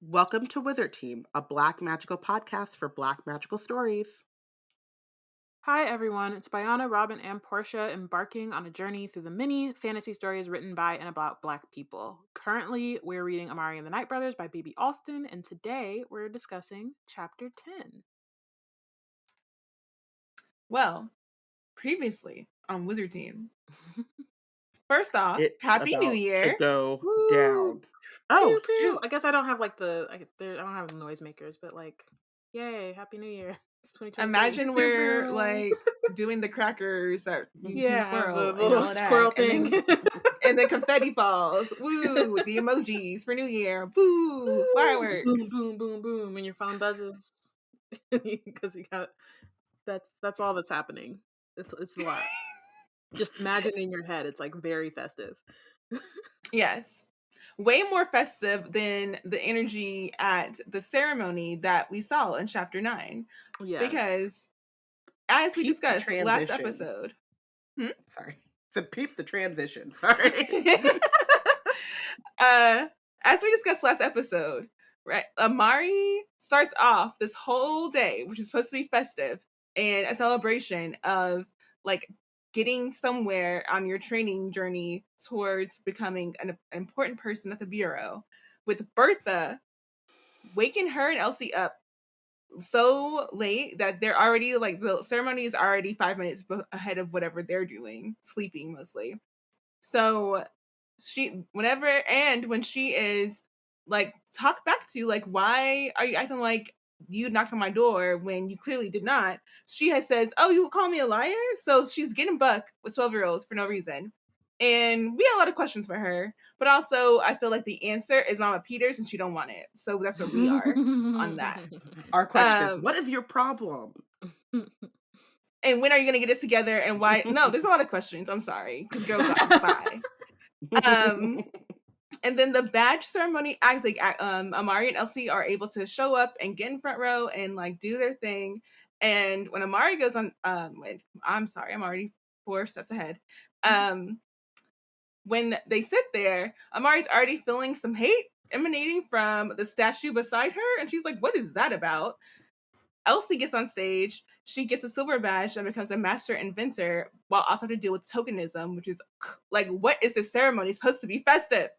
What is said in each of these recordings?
Welcome to Wizard Team, a Black magical podcast for Black magical stories. Hi everyone, it's Bayana, Robyn, and Porshèa embarking on a journey through the many fantasy stories written by and about Black people. Currently, we're reading Amari and the Night Brothers by Baby Alston, and today we're discussing Chapter 10. Well, previously on Wizard Team. First off, It's Happy New about Year. to go Woo! down. Pew, Oh, pew. shoot. I guess I don't have like I don't have noisemakers, but like, yay, Happy New Year. It's 2023. Imagine we're like doing the crackers at the little squirrel thing. And the confetti falls. Woo! The emojis for New Year. Boo! Fireworks. Boom, boom, boom, boom. And your phone buzzes. Because you got that's all that's happening. It's a lot. Just imagine in your head, it's like very festive. Yes. Way more festive than the energy at the ceremony that we saw in chapter 9. Yeah. Because as we Peep the discussed last transition. episode. Sorry. So peep the transition. Sorry. As we discussed last episode, right? Amari starts off this whole day, which is supposed to be festive and a celebration of like getting somewhere on your training journey towards becoming an important person at the Bureau, with Bertha waking her and Elsie up so late that they're already like the ceremony is already 5 minutes ahead of whatever they're doing, sleeping mostly. So when she is like talked back to, like, why are you acting like you knocked on my door when you clearly did not? She says, oh, you call me a liar? So she's getting buck with 12-year-olds for no reason. And we had a lot of questions for her, but also I feel like the answer is Mama Peters and she don't want it. So that's where we are on that. Our question is, what is your problem? And when are you going to get it together and why? No, there's a lot of questions. I'm sorry. Because girls are bye. And then the badge ceremony, Amari and Elsie are able to show up and get in front row and like do their thing. And when Amari goes on, I'm sorry, I'm already 4 steps ahead. When they sit there, Amari's already feeling some hate emanating from the statue beside her, and she's like, "What is that about?" Elsie gets on stage. She gets a silver badge and becomes a master inventor, while also have to deal with tokenism, which is like, what is this ceremony? It's supposed to be festive.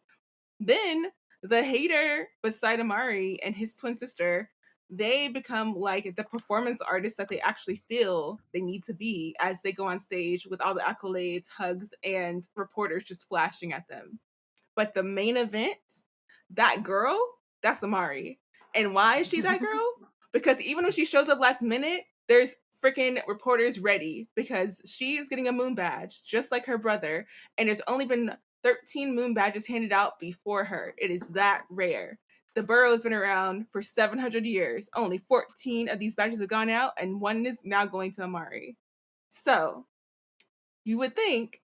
Then the hater beside Amari and his twin sister, they become like the performance artists that they actually feel they need to be as they go on stage with all the accolades, hugs, and reporters just flashing at them. But the main event, that girl, that's Amari. And why is she that girl? Because even when she shows up last minute, there's freaking reporters ready because she is getting a moon badge, just like her brother. And there's only been 13 moon badges handed out before her. It is that rare. The borough has been around for 700 years. Only 14 of these badges have gone out, and one is now going to Amari. So, you would think,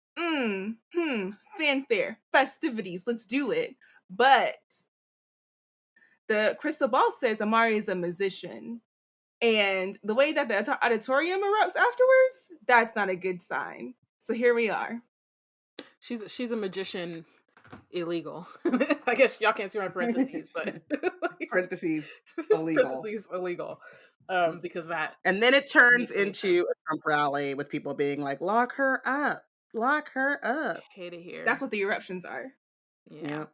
fanfare, festivities, let's do it. But the crystal ball says Amari is a musician. And the way that the auditorium erupts afterwards, that's not a good sign. So here we are. She's a magician illegal. I guess y'all can't see my parentheses, but parentheses illegal. Parentheses illegal. Because that. And then it turns into a Trump rally with people being like, lock her up. Lock her up. Hate it here. That's what the eruptions are. Yeah.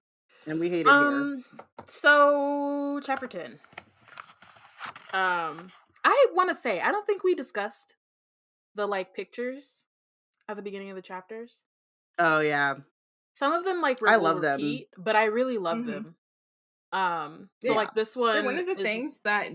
And we hate it here. So chapter 10. I want to say, I don't think we discussed the like pictures at the beginning of the chapters. Oh yeah. Some of them like I love repeat, but I really love them. So like this one, they're one of the things that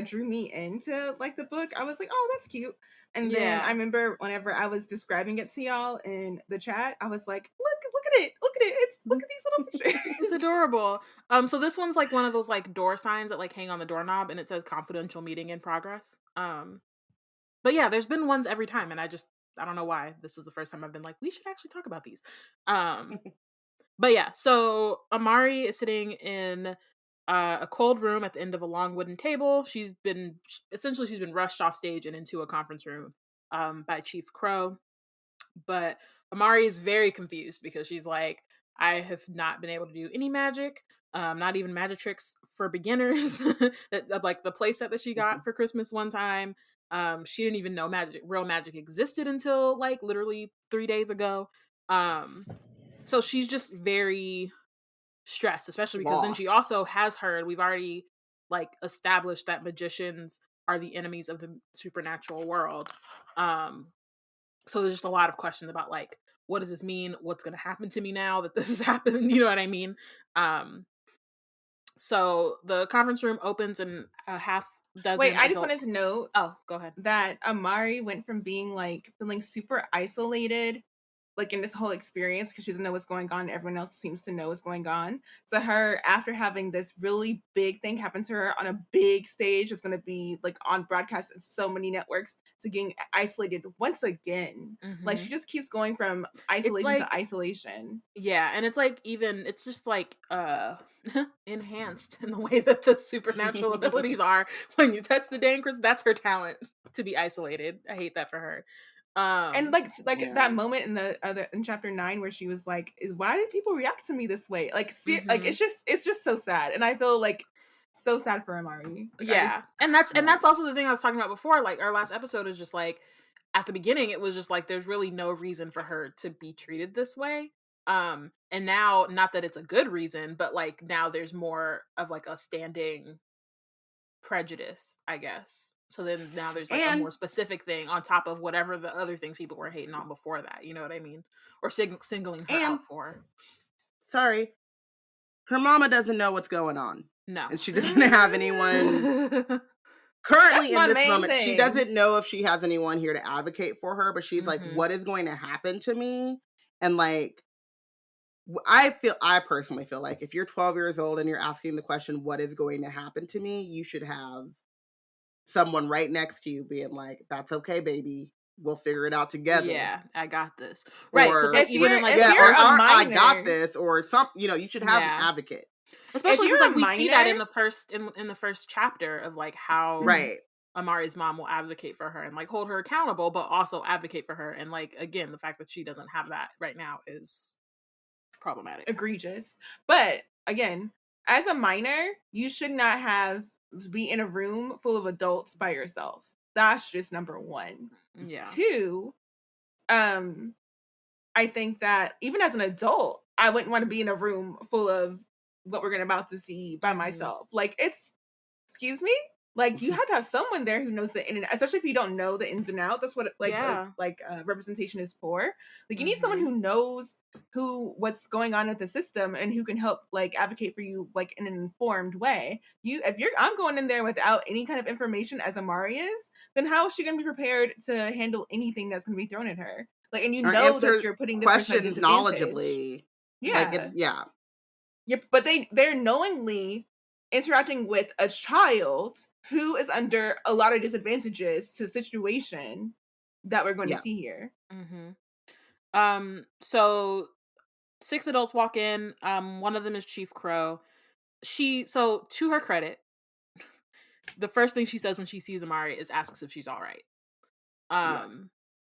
drew me into like the book. I was like, oh, that's cute. And then I remember whenever I was describing it to y'all in the chat, I was like, look at it. Look at these little pictures. It's adorable. So this one's like one of those like door signs that like hang on the doorknob and it says confidential meeting in progress. But yeah, there's been ones every time, and I don't know why this is the first time I've been like, we should actually talk about these. But yeah, so Amari is sitting in a cold room at the end of a long wooden table. She's been rushed off stage and into a conference room by Chief Crow. But Amari is very confused because she's like, I have not been able to do any magic, not even magic tricks for beginners. Like the playset that she got for Christmas one time, she didn't even know real magic existed until like literally 3 days ago. So she's just very stressed, especially because then she Lost. also has heard, we've already like established that magicians are the enemies of the supernatural world. So there's just a lot of questions about like, what does this mean? What's going to happen to me now that this has happened? You know what I mean? So the conference room opens and a half dozen Wait, I just wanted adults. to note Oh, go ahead. that Amari went from being like feeling super isolated, like in this whole experience, because she doesn't know what's going on. Everyone else seems to know what's going on. So her, after having this really big thing happen to her on a big stage, it's going to be like on broadcast in so many networks, to getting isolated once again. Like she just keeps going from isolation to isolation. Yeah, and it's like it's just like enhanced in the way that the supernatural abilities are. When you touch the dang crystal, that's her talent, to be isolated. I hate that for her. And like that moment in chapter 9 where she was like, why did people react to me this way? Like like it's just so sad, and I feel like so sad for Amari. Like, yeah, and that's also the thing I was talking about before. Like our last episode is just like, at the beginning it was just like there's really no reason for her to be treated this way. And now, not that it's a good reason, but like now there's more of like a standing prejudice, I guess. So then now there's like a more specific thing on top of whatever the other things people were hating on before that. You know what I mean? Or singling her out for. Sorry, her mama doesn't know what's going on. No, and she doesn't have anyone currently in this moment. She doesn't know if she has anyone here to advocate for her, but she's like, what is going to happen to me? And like, I personally feel like if you're 12 years old and you're asking the question, what is going to happen to me? You should have someone right next to you being like, that's okay, baby. We'll figure it out together. Yeah, I got this. Right. Because like, even in like, I got this, or some, you should have an advocate. Especially because like we see that in the first chapter of like how Amari's mom will advocate for her and like hold her accountable, but also advocate for her. And like, again, the fact that she doesn't have that right now is problematic. Egregious. But again, as a minor, you should not be in a room full of adults by yourself. That's just number one. Yeah. 2, I think that even as an adult, I wouldn't want to be in a room full of what we're about to see by myself. Like, excuse me? Like, you have to have someone there who knows the in and out, especially if you don't know the ins and outs. That's what representation is for. Like, you need someone who knows what's going on with the system and who can help like advocate for you like in an informed way. I'm going in there without any kind of information as Amari is, then how is she going to be prepared to handle anything that's going to be thrown at her? Like, and you know that you're putting this questions knowledgeably. Yeah. Yeah, but they're knowingly interacting with a child who is under a lot of disadvantages to the situation that we're going to see here. So 6 adults walk in. One of them is Chief Crow. So to her credit, the first thing she says when she sees Amari is asks if she's all right.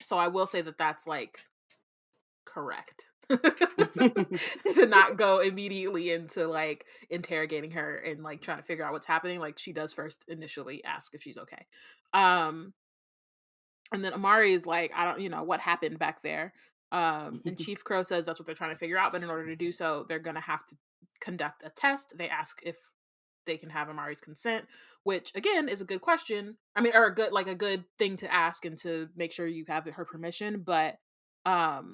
So I will say that that's like correct. To not go immediately into like interrogating her and like trying to figure out what's happening. Like she does first initially ask if she's okay. And then Amari is like, I don't, what happened back there. And Chief Crow says that's what they're trying to figure out, but in order to do so, they're gonna have to conduct a test. They ask if they can have Amari's consent, which again is a good question. I mean, or a good thing to ask and to make sure you have her permission, but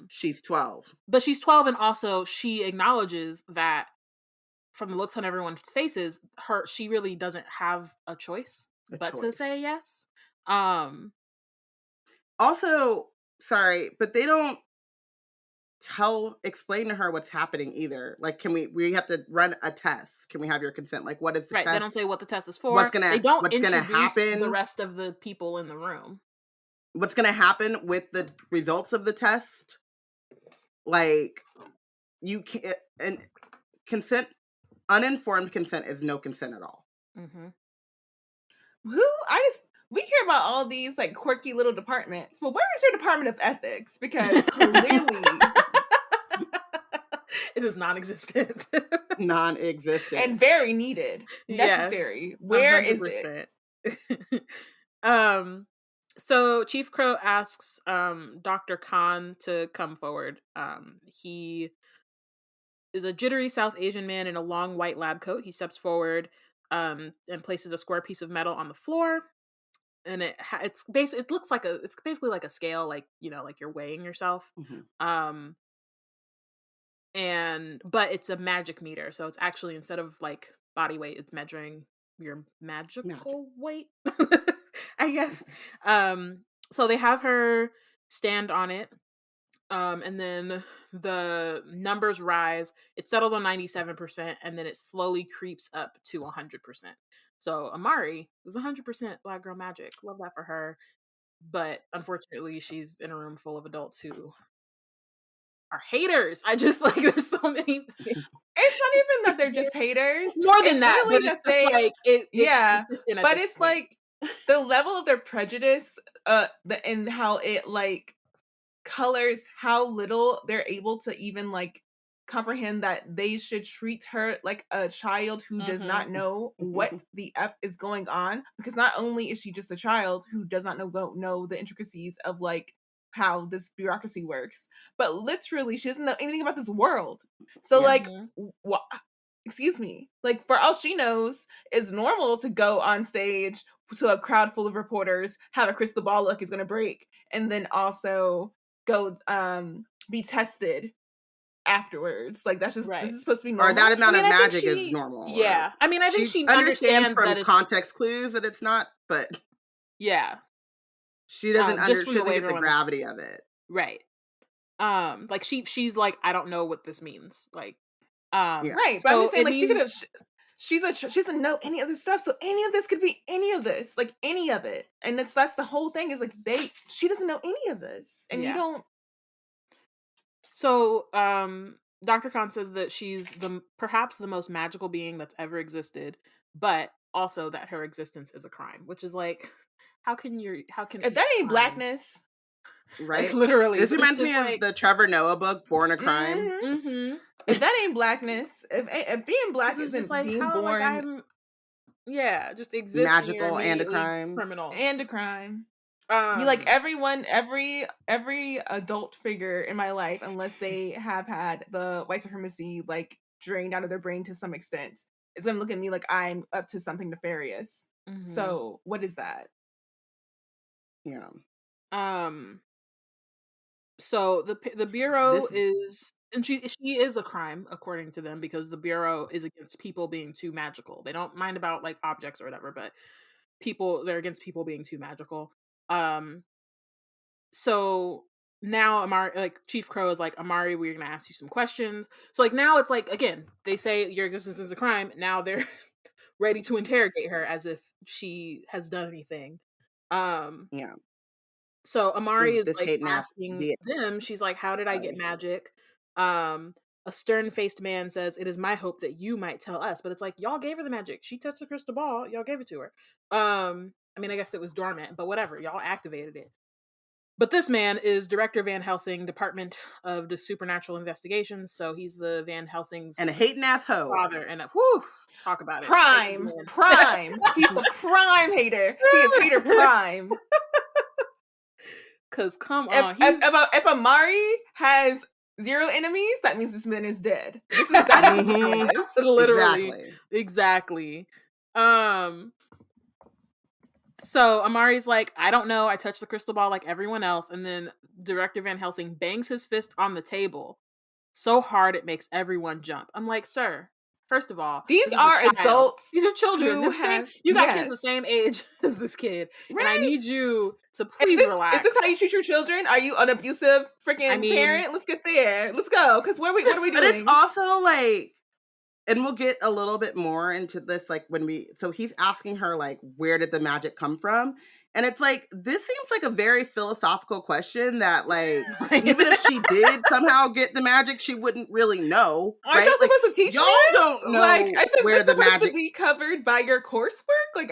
she's 12. But she's 12, and also she acknowledges that from the looks on everyone's faces, she really doesn't have a choice to say yes. Also, sorry, but they don't explain to her what's happening either. Like, we have to run a test. Can we have your consent? Like, what is the test? They don't say what the test is for. They don't introduce the rest of the people in the room. What's going to happen with the results of the test? Like, you can't, and consent, uninformed consent is no consent at all. we hear about all these like quirky little departments, but where is your Department of Ethics? Because clearly it is non-existent. Non-existent. And very needed. Necessary. Yes, where 100%. is it? So Chief Crow asks Dr. Khan to come forward. He is a jittery South Asian man in a long white lab coat. He steps forward and places a square piece of metal on the floor. And it looks like it's basically like a scale, like, you know, like you're weighing yourself. Mm-hmm. But it's a magic meter, so it's actually, instead of like body weight, it's measuring your magical weight. I guess. So they have her stand on it, and then the numbers rise. It settles on 97%, and then it slowly creeps up to 100%. So Amari is 100% black girl magic. Love that for her. But unfortunately, she's in a room full of adults who are haters. I just, like, there's so many things. It's not even that they're just haters. It's more than that, but it's just like but it's like the level of their prejudice, and how it like colors how little they're able to even like comprehend that they should treat her like a child who does not know what the F is going on, because not only is she just a child who does not know the intricacies of like how this bureaucracy works, but literally she doesn't know anything about this world. So like excuse me, like for all she knows, it's normal to go on stage to a crowd full of reporters, have a crystal ball look is going to break, and then also go be tested afterwards. Like that's just this is supposed to be normal. Or that amount of magic is normal. Yeah, I mean, I think she understands from context clues that it's not, but yeah, she doesn't she doesn't get the gravity of it. Right. Like she's like, I don't know what this means. Like, right. But I'm just saying, like, she could have. She doesn't know any of this stuff, so any of this could be any of this, like any of it, and that's the whole thing. Is like she doesn't know any of this, and you don't. So, Dr. Khan says that she's perhaps the most magical being that's ever existed, but also that her existence is a crime, which is like, how can if that ain't blackness, right? Like, literally, this reminds me of the Trevor Noah book, Born a Crime. If that ain't blackness, if being black isn't like being born, just existing, magical and a crime, criminal and a crime. You like every adult figure in my life, unless they have had the white supremacy like drained out of their brain to some extent, is gonna look at me like I'm up to something nefarious. So what is that? Yeah. So the Bureau is, and she is a crime according to them, because the Bureau is against people being too magical. They don't mind about like objects or whatever, but they're against people being too magical. So now Amari, like Chief Crow is like, Amari, we're gonna ask you some questions. So like now it's like, again, they say your existence is a crime. Now they're ready to interrogate her as if she has done anything. So Amari is like asking them, she's like, how did I get magic? A stern-faced man says, it is my hope that you might tell us. But it's like, y'all gave her the magic. She touched the crystal ball. Y'all gave it to her. I mean, I guess it was dormant, but whatever. Y'all activated it. But this man is Director Van Helsing, Department of the Supernatural Investigations. So he's the Van Helsing's and a hating ass hoe father. And talk about it. Prime. He's a prime hater. He is hater prime. Cause come on, if Amari has 0 enemies, that means this man is dead. This is literally exactly. So Amari's like, I don't know. I touched the crystal ball like everyone else, and then Director Van Helsing bangs his fist on the table so hard it makes everyone jump. I'm like, sir. First of all, these are adults. These are children. You got kids the same age as this kid, and I need you to please relax. Is this how you treat your children? Are you an abusive freaking parent? Let's get there. Let's go. Because what are we doing? But it's also like, and we'll get a little bit more into this, like so he's asking her like, where did the magic come from? And it's like, this seems like a very philosophical question that, like, even if she did somehow get the magic, she wouldn't really know. Aren't right? y'all Like, supposed to teach y'all this? don't know Like, I said, where this the supposed magic to be covered by your coursework. Like,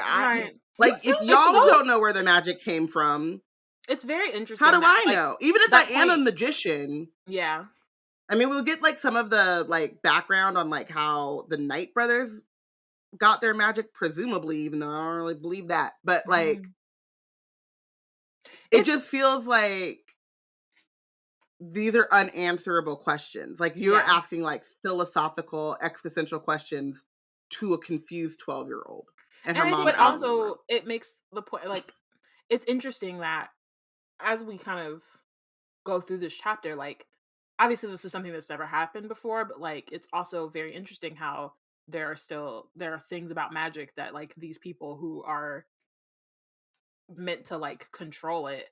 like if y'all don't know where the magic came from, it's very interesting. How do I know? Even if I am a magician. Yeah. I mean, we'll get like some of the like background on like how the Knight brothers got their magic, presumably, even though I don't really believe that. But like, it just feels like these are unanswerable questions. Like you're asking like philosophical, existential questions to a confused 12-year-old. And her mom. But also, it makes the point, like, it's interesting that as we kind of go through this chapter, like, obviously this is something that's never happened before, but like, it's also very interesting how there are things about magic that like these people who are meant to like control it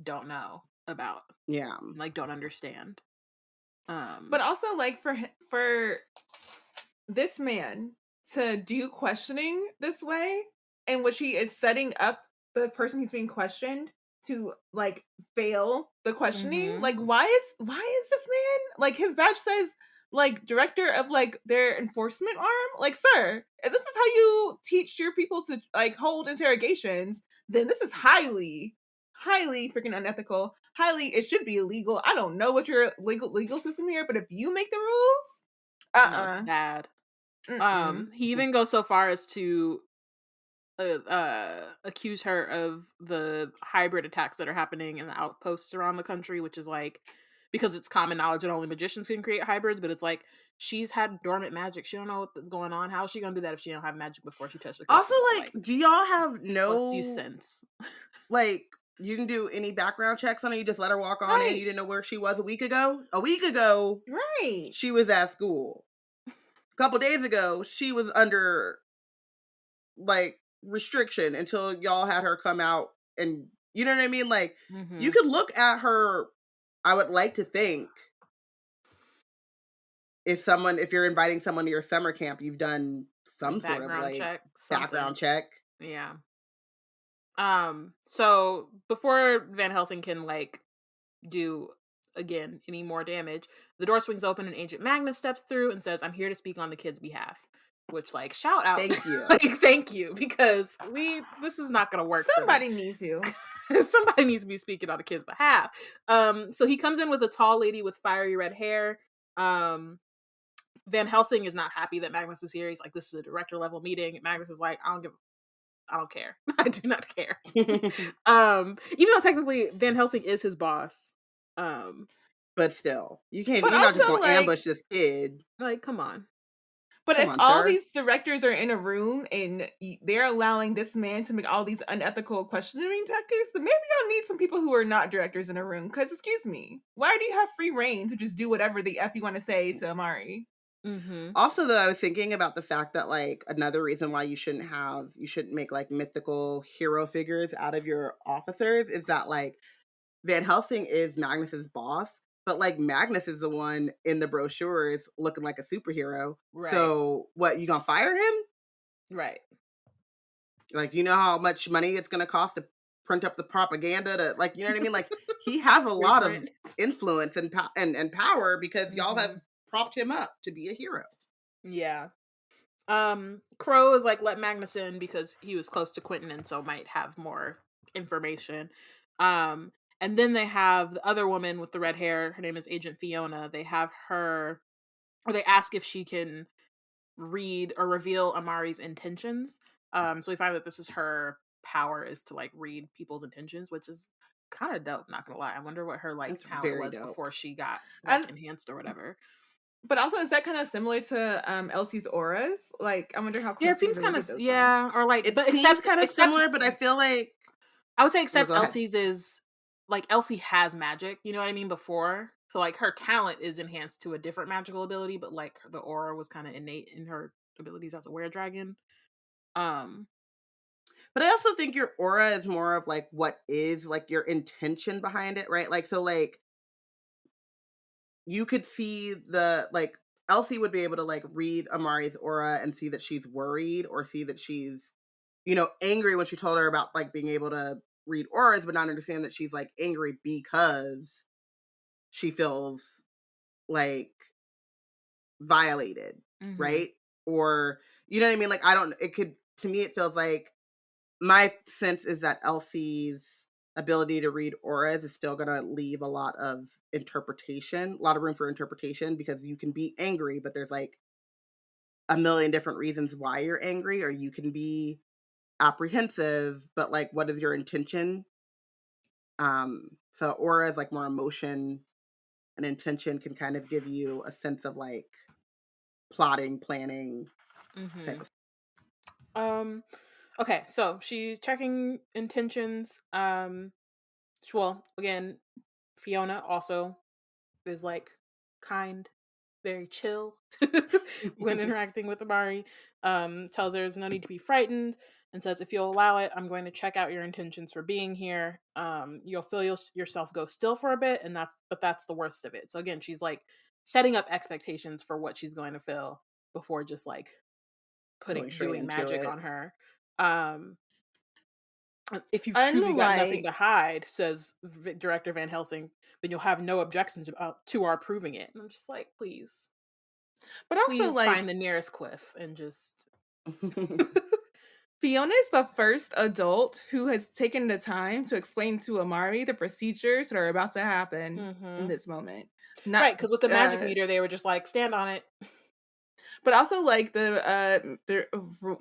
don't know about. Yeah. Like, don't understand. But also like for this man to do questioning this way, in which he is setting up the person who's being questioned to like fail the questioning. Like, why is this man, like, his badge says like director of like their enforcement arm? Like, sir, if this is how you teach your people to like hold interrogations, then this is highly freaking unethical. It should be illegal. I don't know what your legal system here, but if you make the rules, no, it's bad. He even goes so far as to accuse her of the hybrid attacks that are happening in the outposts around the country, which is like, because it's common knowledge that only magicians can create hybrids, but it's like, she's had dormant magic. She don't know what's going on. How is she gonna do that if she don't have magic before she touched the crystal? Also, like, do y'all have no 2 cents? Like, you didn't do any background checks on her. You just let her walk on in. You didn't know where she was a week ago. Right. She was at school. A couple days ago, she was under like restriction until y'all had her come out, and you know what I mean? Like, you could look at her. I would like to think if you're inviting someone to your summer camp, you've done some sort of like background check. Yeah. So before Van Helsing can like do again any more damage, the door swings open and Agent Magnus steps through and says, "I'm here to speak on the kids' behalf." Which, like, shout out, thank you, like, thank you, because this is not gonna work. Somebody needs to. Somebody needs to be speaking on the kids' behalf. So he comes in with a tall lady with fiery red hair. Van Helsing is not happy that Magnus is here. He's like, "This is a director level meeting." Magnus is like, I don't care. I do not care. Even though technically Van Helsing is his boss. But still, you're not just gonna ambush this kid. Like, come on. But if all these directors are in a room and they're allowing this man to make all these unethical questioning tactics, then maybe y'all need some people who are not directors in a room. Because, excuse me, why do you have free reign to just do whatever the F you want to say to Amari? Also, though, I was thinking about the fact that, like, another reason why you shouldn't make, like, mythical hero figures out of your officers is that, like, Van Helsing is Magnus's boss, but, like, Magnus is the one in the brochures looking like a superhero. Right. So, what, you gonna fire him? Right. Like, you know how much money it's gonna cost to print up the propaganda to, like, you know what I mean? Like, he has a lot of influence and power because y'all have propped him up to be a hero. Yeah. Crow is like, let Magnus in because he was close to Quentin and so might have more information. And then they have the other woman with the red hair. Her name is Agent Fiona. They have her, or they ask if she can read or reveal Amari's intentions. So we find that this is her power, is to like read people's intentions, which is kind of dope, not gonna lie. I wonder what her like talent was before she got like enhanced or whatever. But also, is that kind of similar to Elsie's auras? Like, I wonder how close. Yeah, it seems kind of or like, it seems kind of similar, but I feel like I would say except Elsie's is like, Elsie has magic, you know what I mean, before. So like her talent is enhanced to a different magical ability, but like the aura was kind of innate in her abilities as a were-dragon. But I also think your aura is more of like what is like your intention behind it, right? Like, so like you could see like Elsie would be able to like read Amari's aura and see that she's worried or see that she's, angry when she told her about like being able to read auras, but not understand that she's like angry because she feels like violated, right? Or you know what I mean? Like to me it feels like my sense is that Elsie's ability to read auras is still going to leave a lot of room for interpretation, because you can be angry, but there's like a million different reasons why you're angry, or you can be apprehensive, but like, what is your intention? So aura is like more emotion, and intention can kind of give you a sense of like plotting, planning type of. Okay, so she's checking intentions. Well, again, Fiona also is like kind, very chill when interacting with Amari. Tells her there's no need to be frightened, and says, if you'll allow it, I'm going to check out your intentions for being here. You'll feel yourself go still for a bit, but that's the worst of it. So again, she's like setting up expectations for what she's going to feel before just like doing magic on her. If you've truly got nothing to hide, says Director Van Helsing, then you'll have no objections to our proving it. And I'm just like, please. But also, please find the nearest cliff and just... Fiona is the first adult who has taken the time to explain to Amari the procedures that are about to happen in this moment. Right, because with the magic meter, they were just like, stand on it. But also, like, the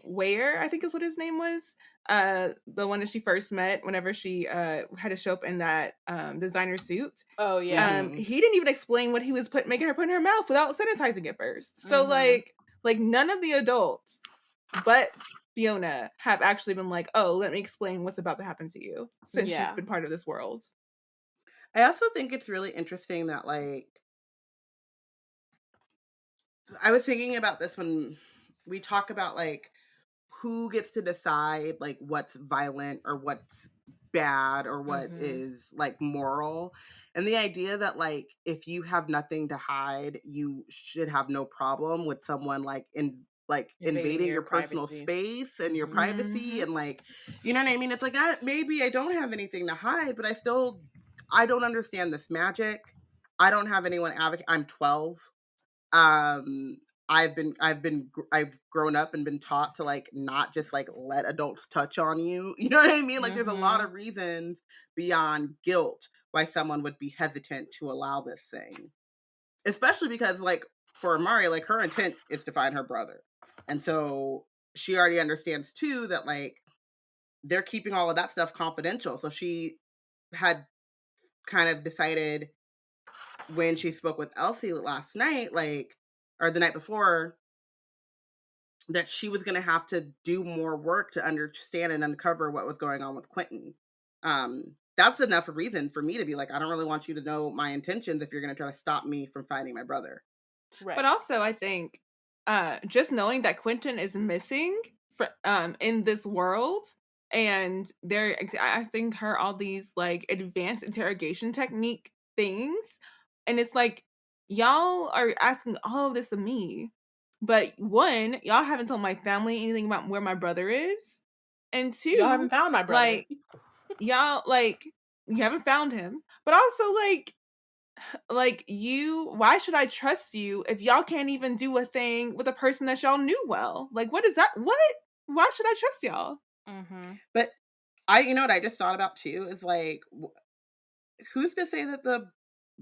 Ware, I think is what his name was, the one that she first met whenever she had to show up in that designer suit. Oh, yeah. He didn't even explain what he was making her put in her mouth without sanitizing it first. So, like none of the adults but Fiona have actually been like, oh, let me explain what's about to happen to you, since she's been part of this world. I also think it's really interesting that, like, I was thinking about this when we talk about, like, who gets to decide, like, what's violent or what's bad or what is, like, moral. And the idea that, like, if you have nothing to hide, you should have no problem with someone, like, invading your personal space and your privacy. And, like, you know what I mean? It's like, maybe I don't have anything to hide, but I don't understand this magic. I don't have anyone advocate. I'm 12. I've grown up and been taught to, like, not just, like, let adults touch on you. You know what I mean? Like, there's a lot of reasons beyond guilt why someone would be hesitant to allow this thing. Especially because, like, for Amari, like, her intent is to find her brother. And so she already understands too that, like, they're keeping all of that stuff confidential. So she had kind of decided when she spoke with Elsie last night, like, or the night before, that she was going to have to do more work to understand and uncover what was going on with Quentin. That's enough reason for me to be like, I don't really want you to know my intentions if you're going to try to stop me from finding my brother. Right. But also, I think just knowing that Quentin is missing in this world, and they're asking her all these, like, advanced interrogation technique things, and it's like, y'all are asking all of this of me, but one, y'all haven't told my family anything about where my brother is, and two, y'all haven't found my brother. Like, y'all, like, you haven't found him, but also, like, why should I trust you if y'all can't even do a thing with a person that y'all knew well? Like, what is that? What? Why should I trust y'all? But you know what I just thought about too is, like, who's to say that the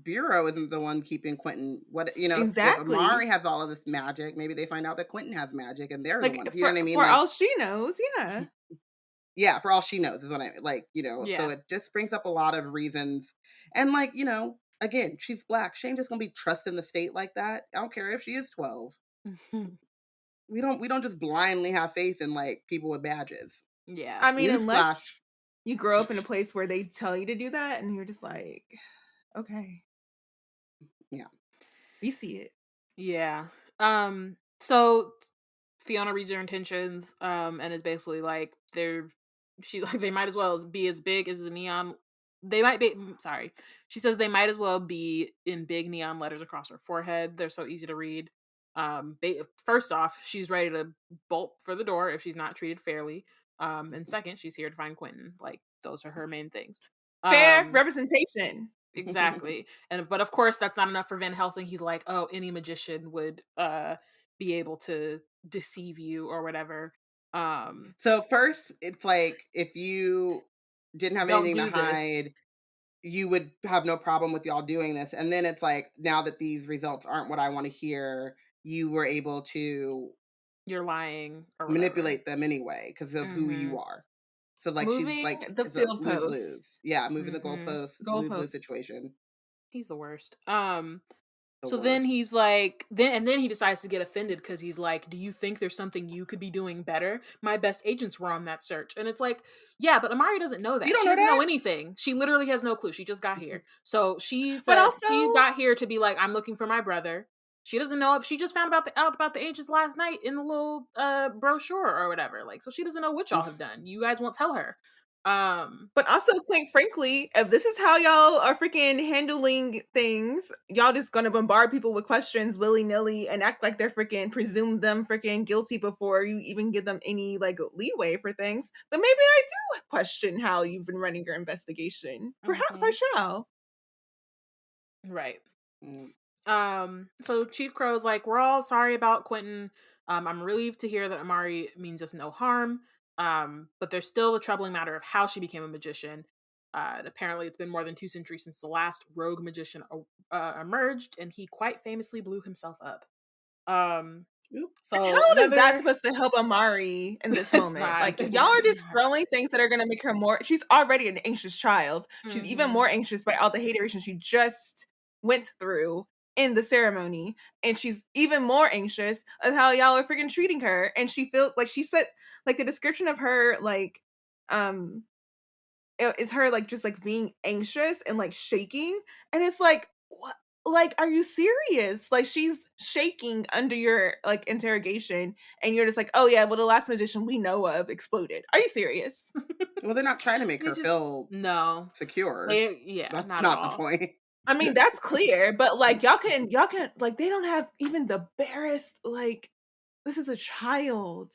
Bureau isn't the one keeping Quentin? What, you know, exactly. If Amari has all of this magic, maybe they find out that Quentin has magic and they're the ones. You know what I mean? For all she knows, yeah. Yeah, for all she knows is what I mean. Like, you know, so it just brings up a lot of reasons. And, like, you know, again, she's Black. She ain't just gonna be trusting the state like that. I don't care if she is 12. We don't just blindly have faith in, like, people with badges. Yeah. I mean, unless you grow up in a place where they tell you to do that and you're just like, okay. Yeah. We see it. Yeah. So Fiona reads her intentions, and is basically like, they might as well be as big as the neon. She says they might as well be in big neon letters across her forehead. They're so easy to read. First off, she's ready to bolt for the door if she's not treated fairly. And second, she's here to find Quentin. Like, those are her main things. Fair representation. Exactly. But of course that's not enough for Van Helsing. He's like, oh, any magician would be able to deceive you or whatever. So first it's like, if you didn't have anything to hide, you would have no problem with y'all doing this. And then it's like, now that these results aren't what I want to hear, you were able to you're lying or manipulate them anyway because of who you are. So like, moving she's like the field post. Lose. Yeah, moving the goalposts, lose situation. He's the worst. Then he's like, then he decides to get offended because he's like, do you think there's something you could be doing better? My best agents were on that search. And it's like, yeah, but Amari doesn't know that. She doesn't know anything. She literally has no clue. She just got here. So she got here to be like, I'm looking for my brother. She doesn't know. She just found out about the agents last night in the little brochure or whatever. Like, so she doesn't know what y'all have done. You guys won't tell her. But also, quite frankly, if this is how y'all are freaking handling things, y'all just gonna bombard people with questions willy-nilly and act like they're freaking presume them freaking guilty before you even give them any like leeway for things, then maybe I do question how you've been running your investigation. Perhaps I shall. Right. So Chief Crow's like, we're all sorry about Quentin. I'm relieved to hear that Amari means us no harm. But there's still the troubling matter of how she became a magician. Apparently it's been more than 2 centuries since the last rogue magician emerged, and he quite famously blew himself up. So how is that supposed to help Amari in this moment? Like, y'all are just throwing things that are going to make her more. She's already an anxious child. She's even more anxious by all the hateration she just went through in the ceremony, and she's even more anxious of how y'all are freaking treating her. And she feels like, she says, like, the description of her, like, is her like just like being anxious and like shaking, and it's like, what? Like, are you serious? Like, she's shaking under your like interrogation, and you're just like, oh yeah, well, the last magician we know of exploded. Are you serious? Well, they're not trying to make her feel secure. That's not the point. I mean, that's clear, but like, y'all can like, they don't have even the barest, like, this is a child.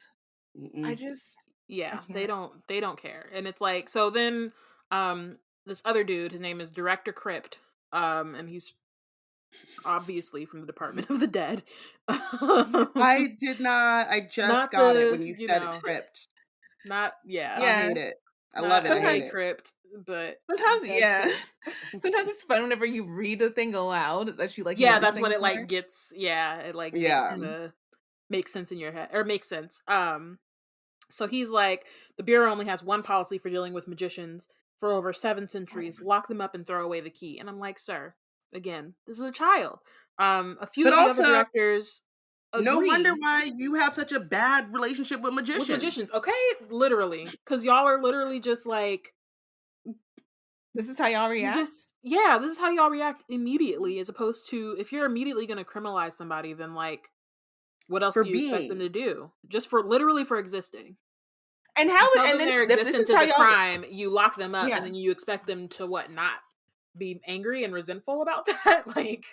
I just they don't care. And it's like, so then this other dude, his name is Director Crypt, and he's obviously from the Department of the Dead. I just got it when you said Crypt. I hate it. I love it. I hate it. Crypt, but sometimes sometimes it's fun whenever you read the thing aloud that you like. That's when it like gets it like makes sense in your head, or makes sense. So he's like, the Bureau only has one policy for dealing with magicians for over 7 centuries. Lock them up and throw away the key. And I'm like, sir, again, this is a child. A few of the other directors agree. No wonder why you have such a bad relationship with magicians. Okay, literally, because y'all are literally just like, this is how y'all react. This is how y'all react immediately, as opposed to, if you're immediately going to criminalize somebody, then like, what else do you expect them to do? Just for existing. And how and then their existence is a crime, you lock them up, and then you expect them to not be angry and resentful about that? Like,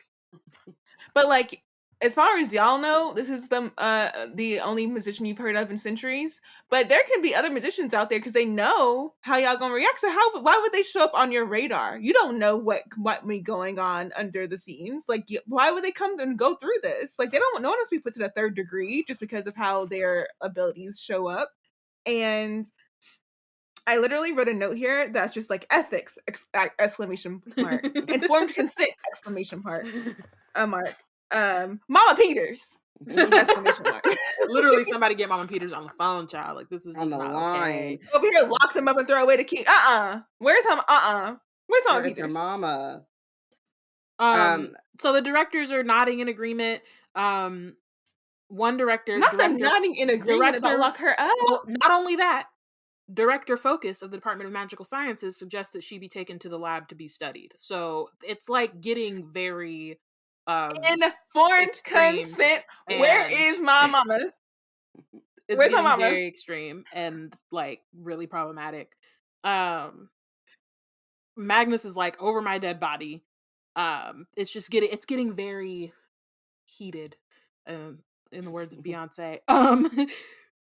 but like, as far as y'all know, this is the only magician you've heard of in centuries. But there can be other magicians out there, because they know how y'all gonna react. So why would they show up on your radar? You don't know what may going on under the scenes. Like, why would they come and go through this? Like, no one wants to be put to the 3rd degree just because of how their abilities show up. And I literally wrote a note here that's just like, ethics exclamation mark, informed consent exclamation mark. Mama Peters! Exclamation mark. Literally, somebody get Mama Peters on the phone, child. Like, this is on the line. Okay. Over here, lock them up and throw away the key. Where's Mama Peters? Your mama? So the directors are nodding in agreement. One director, nodding in agreement about lock her up. Well, not only that, Director Focus of the Department of Magical Sciences suggests that she be taken to the lab to be studied. So it's like getting very informed consent. Where is my mama? Where's my mama? Very extreme and like really problematic. Magnus is like, over my dead body. It's getting very heated. In the words of Beyonce.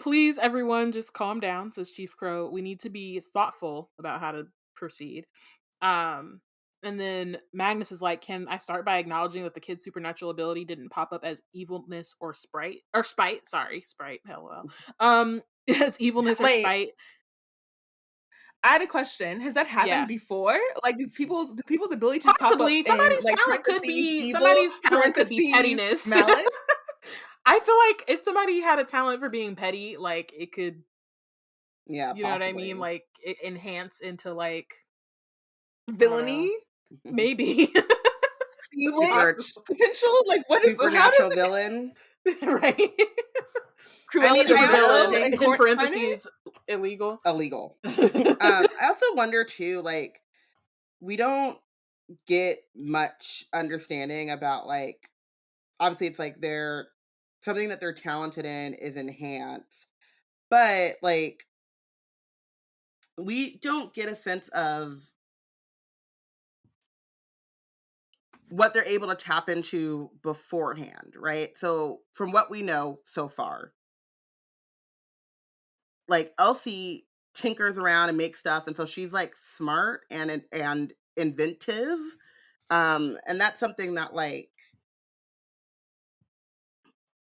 Please, everyone, just calm down, says Chief Crow. We need to be thoughtful about how to proceed. And then Magnus is like, can I start by acknowledging that the kid's supernatural ability didn't pop up as evilness or spite? Sorry, sprite, hello. As evilness or spite. I had a question. Has that happened before? Like, do people's ability to possibly pop up somebody's in, like, talent could be evil, somebody's talent could be pettiness. Malice? I feel like if somebody had a talent for being petty, like it could, you know what I mean, like it enhance into like villainy, maybe potential. Like, what is supernatural villain, right? Cruella in parentheses, illegal. I also wonder too, like, we don't get much understanding about, like, obviously it's like they're something that they're talented in is enhanced, but like we don't get a sense of what they're able to tap into beforehand, right? So from what we know so far, like Elsie tinkers around and makes stuff, and so she's like smart and inventive, and that's something that like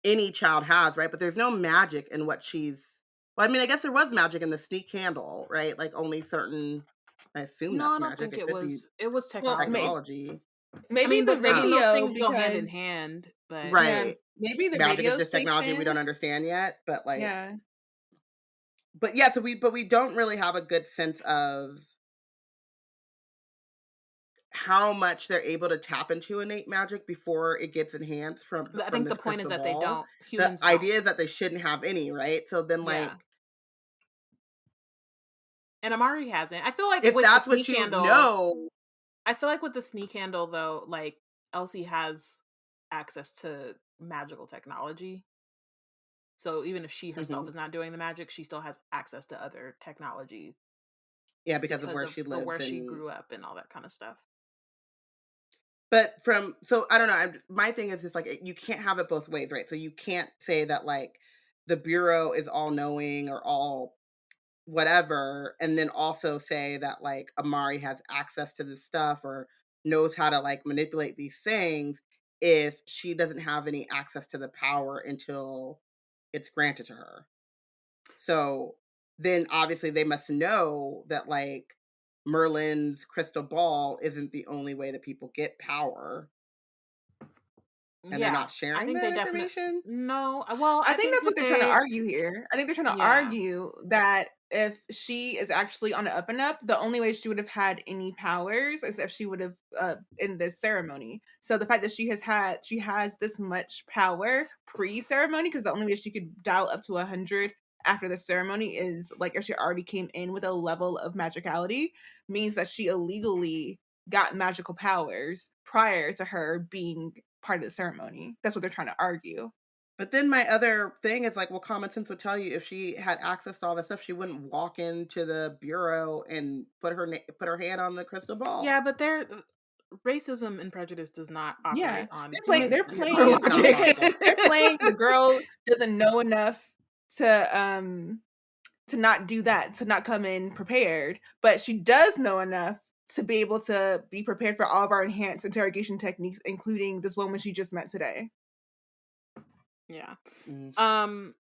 any child has, right? But there's no magic in what she's. Well, I mean, I guess there was magic in the sneak handle, right? Like only certain. I assume that's magic. I don't think it was. It was technology. Maybe I mean, the radio, those things go hand in hand, but right. Yeah, maybe the magic radio is just technology we don't understand yet, but like yeah. But yeah, so we don't really have a good sense of how much they're able to tap into innate magic before it gets enhanced from. I think the point is that they don't. The idea is that they shouldn't have any, right? So then, like, and Amari hasn't. I feel like if with that's the what you handle, know, I feel like with the sneak handle though, like Elsie has access to magical technology. So even if she herself is not doing the magic, she still has access to other technology. Yeah, because of where she lives, where she grew up, and all that kind of stuff. But so I don't know. My thing is just like you can't have it both ways, right? So you can't say that like the Bureau is all knowing or all whatever, and then also say that like Amari has access to this stuff or knows how to like manipulate these things if she doesn't have any access to the power until it's granted to her. So then obviously they must know that like Merlin's crystal ball isn't the only way that people get power. And they're not sharing that information? No. Well, I think that's what they're trying to argue here. I think they're trying to argue that if she is actually on the up and up, the only way she would have had any powers is if she would have in this ceremony. So the fact that she has this much power pre-ceremony, because the only way she could dial up to 100 after the ceremony is like if she already came in with a level of magicality, means that she illegally got magical powers prior to her being part of the ceremony. That's what they're trying to argue. But then my other thing is like, well, common sense would tell you if she had access to all this stuff, she wouldn't walk into the Bureau and put her hand on the crystal ball. Yeah, but racism and prejudice does not operate on. They're playing the girl doesn't know enough to not do that, to not come in prepared, but she does know enough to be able to be prepared for all of our enhanced interrogation techniques, including this woman she just met today. Yeah.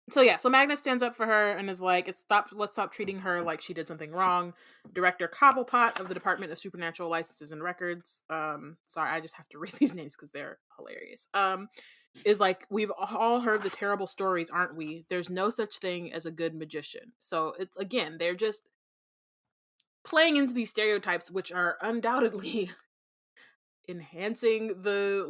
So Magnus stands up for her and is like, let's stop treating her like she did something wrong. Director Cobblepot of the Department of Supernatural Licenses and Records, sorry, I just have to read these names because they're hilarious. Is like, we've all heard the terrible stories, aren't we? There's no such thing as a good magician. So it's, again, they're just playing into these stereotypes, which are undoubtedly enhancing the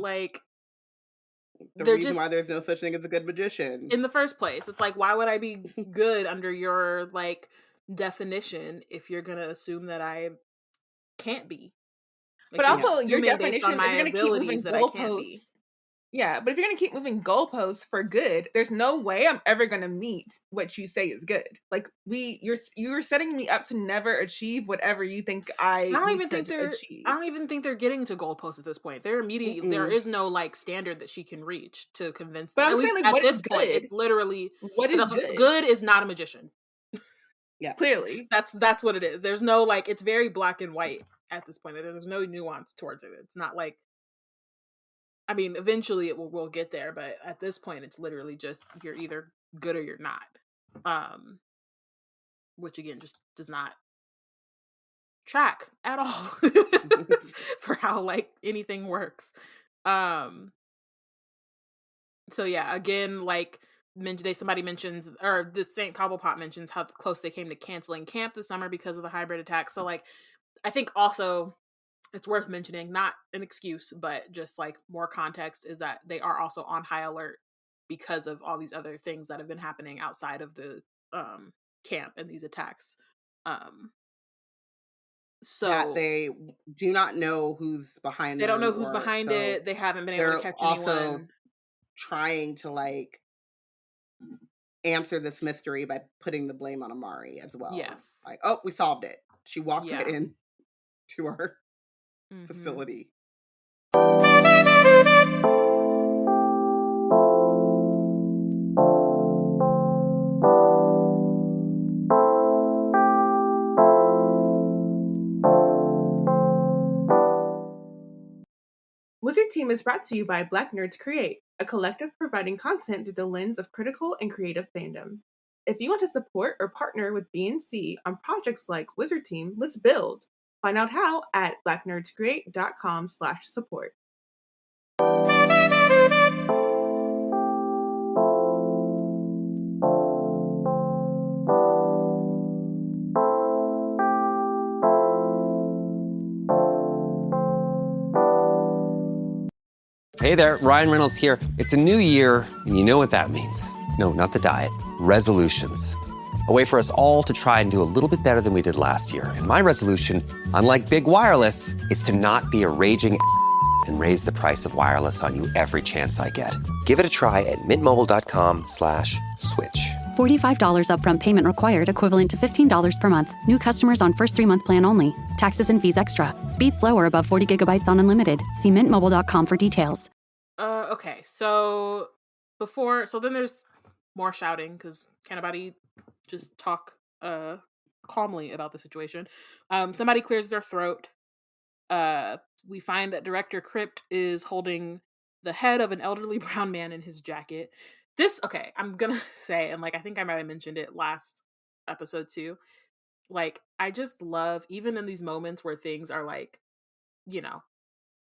reason why there's no such thing as a good magician in the first place. It's like, why would I be good under your like definition if you're gonna assume that I can't be? Like, but also your definition, based on my abilities that I can't be. Yeah, but if you're gonna keep moving goalposts for good, there's no way I'm ever gonna meet what you say is good. Like you're setting me up to never achieve whatever you think I need to achieve. I don't even think they're getting to goalposts at this point. They're immediately there is no like standard that she can reach to convince them. But I'm at saying, least like, at what this is point, good? it's literally What is good? Good is not a magician. Yeah, clearly. That's what it is. There's no like it's very black and white at this point. There's no nuance towards it. It's not like, I mean, eventually we'll get there, but at this point it's literally just you're either good or you're not. Which again just does not track at all for how like anything works. So yeah, again, like somebody mentions, or the St. Cobblepot mentions how close they came to canceling camp this summer because of the hybrid attack. So like, I think also it's worth mentioning, not an excuse, but just like more context, is that they are also on high alert because of all these other things that have been happening outside of the camp and these attacks. So that they do not know who's behind. They don't know who's behind it. They haven't been able to catch anyone. Trying to like answer this mystery by putting the blame on Amari as well. Yes. Like, oh, we solved it. She walked right in to our facility. Wizard Team is brought to you by Black Nerds Create, a collective providing content through the lens of critical and creative fandom. If you want to support or partner with BNC on projects like Wizard Team, let's build. Find out how at blacknerdscreate.com/support. Hey there, Ryan Reynolds here. It's a new year, and you know what that means. No, not the diet. Resolutions. A way for us all to try and do a little bit better than we did last year. And my resolution, unlike big wireless, is to not be a raging and raise the price of wireless on you every chance I get. Give it a try at mintmobile.com/switch. $45 upfront payment required, equivalent to $15 per month. New customers on first 3-month plan only. Taxes and fees extra. Speed slower above 40 gigabytes on unlimited. See mintmobile.com for details. Okay, so then there's more shouting because can't nobody just talk calmly about the situation. Somebody clears their throat. We find that Director Crypt is holding the head of an elderly brown man in his jacket. I'm gonna say, and like I think I might have mentioned it last episode too, like I just love, even in these moments where things are like,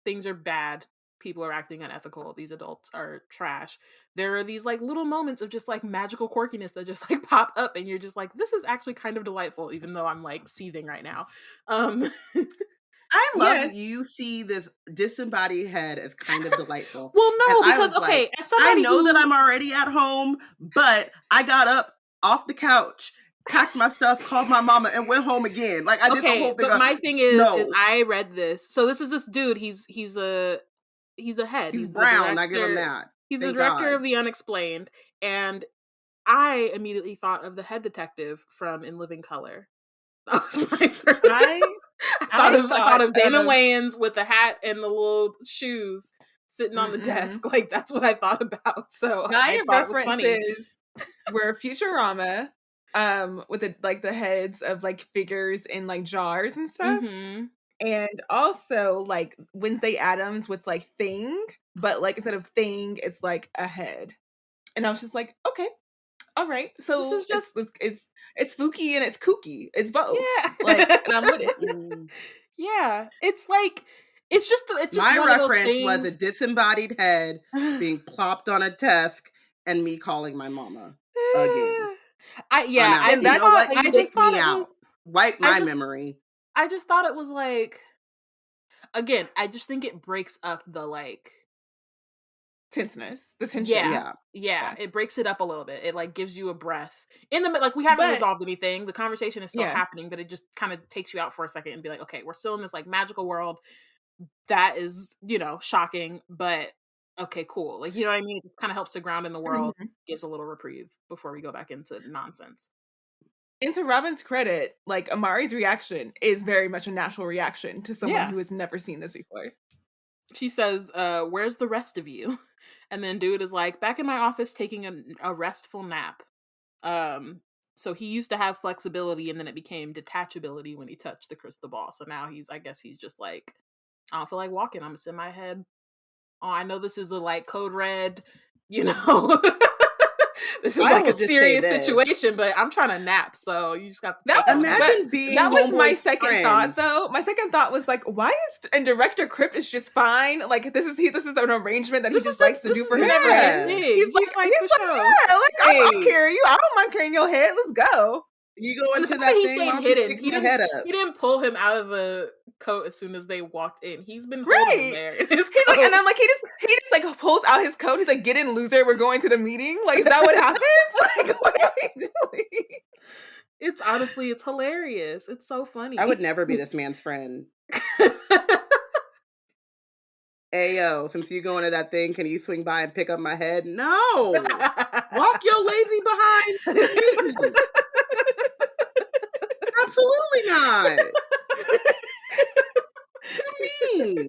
things are bad, people are acting unethical, these adults are trash, there are these like little moments of just like magical quirkiness that just like pop up and you're just like, this is actually kind of delightful, even though I'm like seething right now. I love that you see this disembodied head as kind of delightful. Well, no, because okay, like, I know that I'm already at home, but I got up off the couch, packed my stuff, called my mama, and went home again. Like I did the whole thing. But my thing is I read this. So this is this dude. He's a head. He's brown. I give him that. He's the director of the Unexplained, and I immediately thought of the head detective from In Living Color. That was my first. I thought of Damon Wayans with the hat and the little shoes sitting on the desk. Like that's what I thought about. So my I thought it was funny. Were Futurama, with the heads of like figures in like jars and stuff, and also like Wednesday Addams with like Thing, but like instead of Thing, it's like a head, and I was just like, okay. All right, so this is just it's spooky and it's kooky. It's both. Yeah, like, and I'm with it. Yeah, it's like it's just my one reference of those things. Was a disembodied head being plopped on a desk and me calling my mama again. I just thought it was wipe my memory. I just thought it was like, again, I just think it breaks up the like tenseness, the tension. Yeah, it breaks it up a little bit. It like gives you a breath in the like we haven't resolved anything. The conversation is still happening, but it just kind of takes you out for a second and be like, okay, we're still in this like magical world that is shocking, but Okay, cool. Like, you know what I mean? It kind of helps to ground in the world, Mhm. gives a little reprieve before we go back into nonsense. And to Robyn's credit, like, Amari's reaction is very much a natural reaction to someone Yeah. who has never seen this before. She says, where's the rest of you? And then dude is like, back in my office taking a restful nap. So he used to have flexibility and then it became detachability when he touched the crystal ball. So now I guess he's just like, I don't feel like walking. I'm gonna sit my head. Oh, I know this is a like code red, you know. This is like a serious situation, but I'm trying to nap, so you just got to take imagine being that was my second friend. thought, though. My second thought was like, why is and Director Crip is just fine? Like this is an arrangement that he just likes to do for his friend. He's like, yeah, like I'll carry you. I don't mind carrying your head. Let's go. You go into that he thing. Stayed hidden. He didn't pull him out of the coat as soon as they walked in. He's been holding him there in his coat. And I'm like, he just like pulls out his coat. He's like, "Get in, loser. We're going to the meeting." Like, is that what happens? Like, what are we doing? It's honestly, it's hilarious. It's so funny. I would never be this man's friend. Ayo, since you go into that thing, can you swing by and pick up my head? No. Walk your lazy behind. Absolutely not. What do you mean?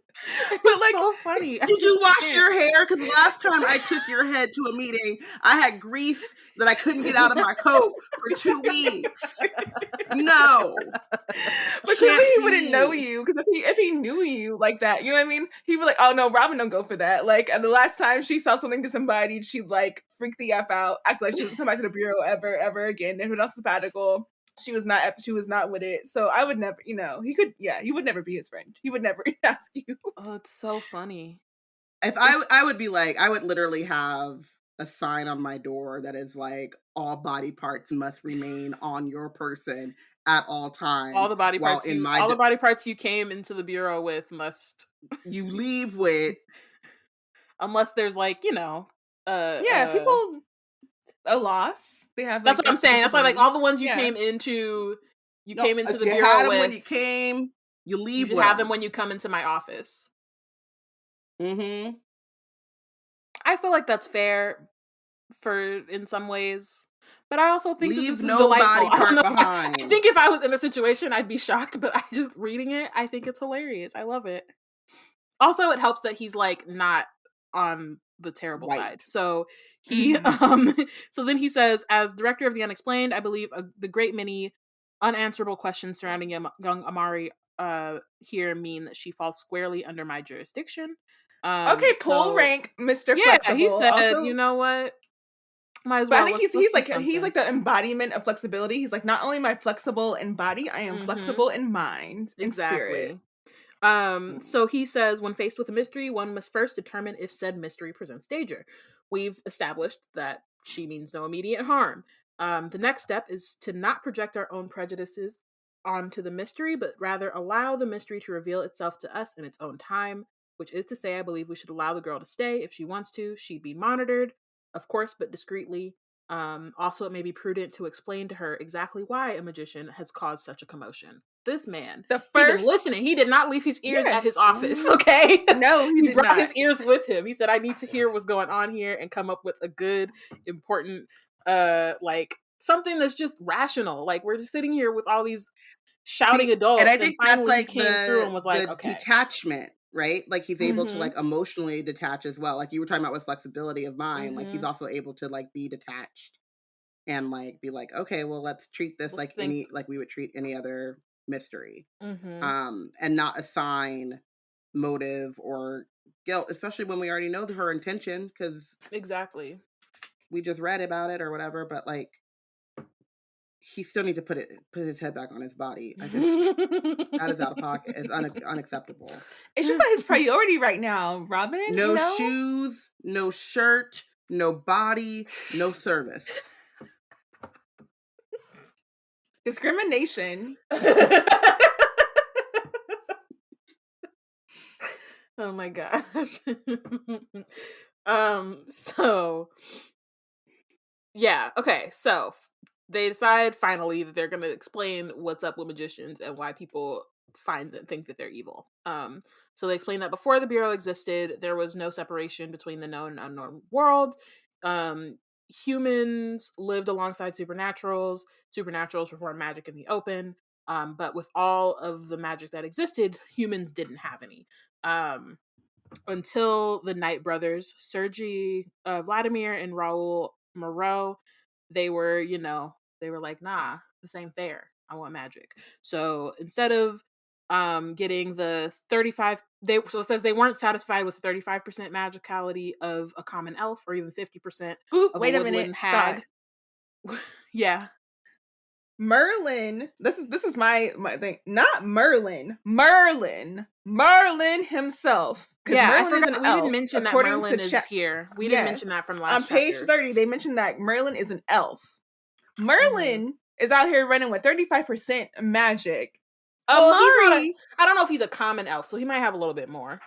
But like, so funny. Did you wash your hair? Because last time I took your head to a meeting, I had grease that I couldn't get out of my coat for 2 weeks. No. But clearly he wouldn't know you, because if he knew you like that, you know what I mean? He would like, oh no, Robyn don't go for that. Like, and the last time she saw something disembodied, she'd like freak the F out, act like she was come back to the bureau ever again. If it was sabbatical, she was not with it. So I would never, you know, he would never be his friend. He would never ask you. Oh, it's so funny. If I would be like, I would literally have a sign on my door that is like, all body parts must remain on your person at all times. All the body parts all the body parts you came into the bureau with must you leave with, unless there's like, you know, people a loss. They have. That's what I'm saying. That's why, like, all the ones you came into the bureau had with. When you came, you leave. You have them when you come into my office. Mm-hmm. I feel like that's fair in some ways, but I also think leave this is no delightful. body part behind. I think if I was in the situation, I'd be shocked. But just reading it, I think it's hilarious. I love it. Also, it helps that he's like not on the terrible side. So he so then he says, as director of the unexplained, I believe the great many unanswerable questions surrounding young Amari here mean that she falls squarely under my jurisdiction. Okay, pull rank, Mr. Flexible. He said, also, you know what? Might as well. But I think he's like the embodiment of flexibility. He's like, not only am I flexible in body, I am flexible in mind, in spirit. So he says, when faced with a mystery, one must first determine if said mystery presents danger. We've established that she means no immediate harm. The next step is to not project our own prejudices onto the mystery, but rather allow the mystery to reveal itself to us in its own time, which is to say, I believe we should allow the girl to stay. If she wants to, she'd be monitored, of course, but discreetly. Also, it may be prudent to explain to her exactly why a magician has caused such a commotion. This man, listening. He did not leave his ears at his office, okay? No, he brought his ears with him. He said, I need to hear what's going on here and come up with a good, important, like, something that's just rational. Like, we're just sitting here with all these shouting adults. And I think that's like came through and was like, okay. Detachment, right? Like, he's able to, like, emotionally detach as well. Like, you were talking about with flexibility of mind. Like, he's also able to, like, be detached and, like, be like, okay, well, let's treat this like we would treat any other mystery, and not assign motive or guilt, especially when we already know her intention, because we just read about it or whatever. But like, he still needs to put his head back on his body. I just that is out of pocket. It's unacceptable. It's just not his priority right now, Robyn. No shoes, no shirt, no body, no service. Discrimination. Oh my gosh. So yeah, okay. So they decide finally that they're gonna explain what's up with magicians and why people think that they're evil. So they explained that before the Bureau existed, there was no separation between the known and unknown world. Humans lived alongside supernaturals. Supernaturals performed magic in the open. But with all of the magic that existed, humans didn't have any. Until the Knight brothers, Sergei Vladimir and Raoul Moreau, they were like, nah, this ain't fair. I want magic. So instead of getting the 35, so it says they weren't satisfied with the 35% magicality of a common elf or even 50% of wait a a minute, hag. Yeah. Merlin, this is my thing. Not Merlin himself. Yeah, Merlin is an we elf, didn't mention that Merlin is here. We didn't mention that from last on page chapter. 30. They mentioned that Merlin is an elf. Merlin is out here running with 35% magic. Amari, I don't know if he's a common elf, so he might have a little bit more.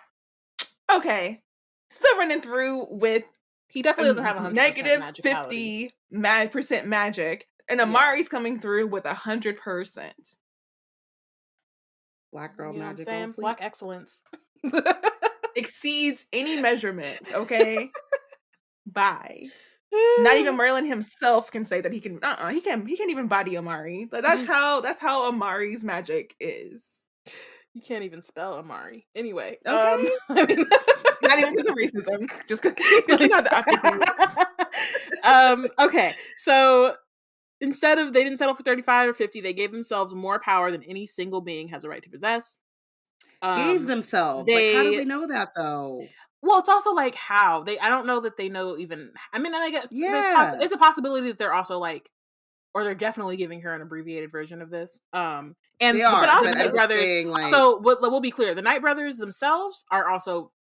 Okay, still running through with. He definitely doesn't have 100% negative magicality. 50% magic. And Amari's coming through with 100%. Black girl you know magic. What I'm saying? Black excellence. Exceeds any measurement, okay? Bye. Not even Merlin himself can say that he can he can't even body Amari. But that's how Amari's magic is. You can't even spell Amari. Anyway. Okay. Not even because of racism. Just because okay. So instead of, they didn't settle for 35 or 50, they gave themselves more power than any single being has a right to possess. Gave themselves. Like, how do we know that though? Well, it's also like how I don't know that they know even. I mean, I guess it's a possibility that they're also like, or they're definitely giving her an abbreviated version of this. And they are, but also the Knight brothers. Like... So we'll be clear: the Knight brothers themselves are also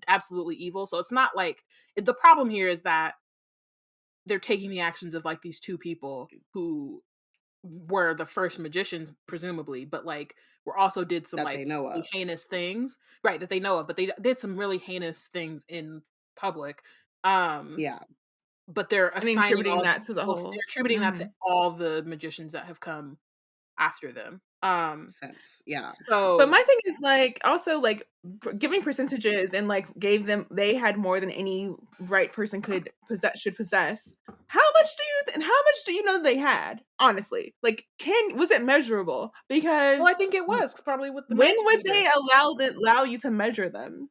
absolutely evil. So it's not like the problem here is that they're taking the actions of like these two people who were the first magicians, presumably, but like were also did some like really heinous things, right? That they know of, but they did some really heinous things in public. Yeah, but they're attributing that to the whole. They're attributing that to all the magicians that have come after them. Yeah. So, but my thing is like also like giving percentages and like they had more than any right person should possess. How much do you know they had? Honestly, like was it measurable? Because I think it was probably with the when would they allow you to measure them?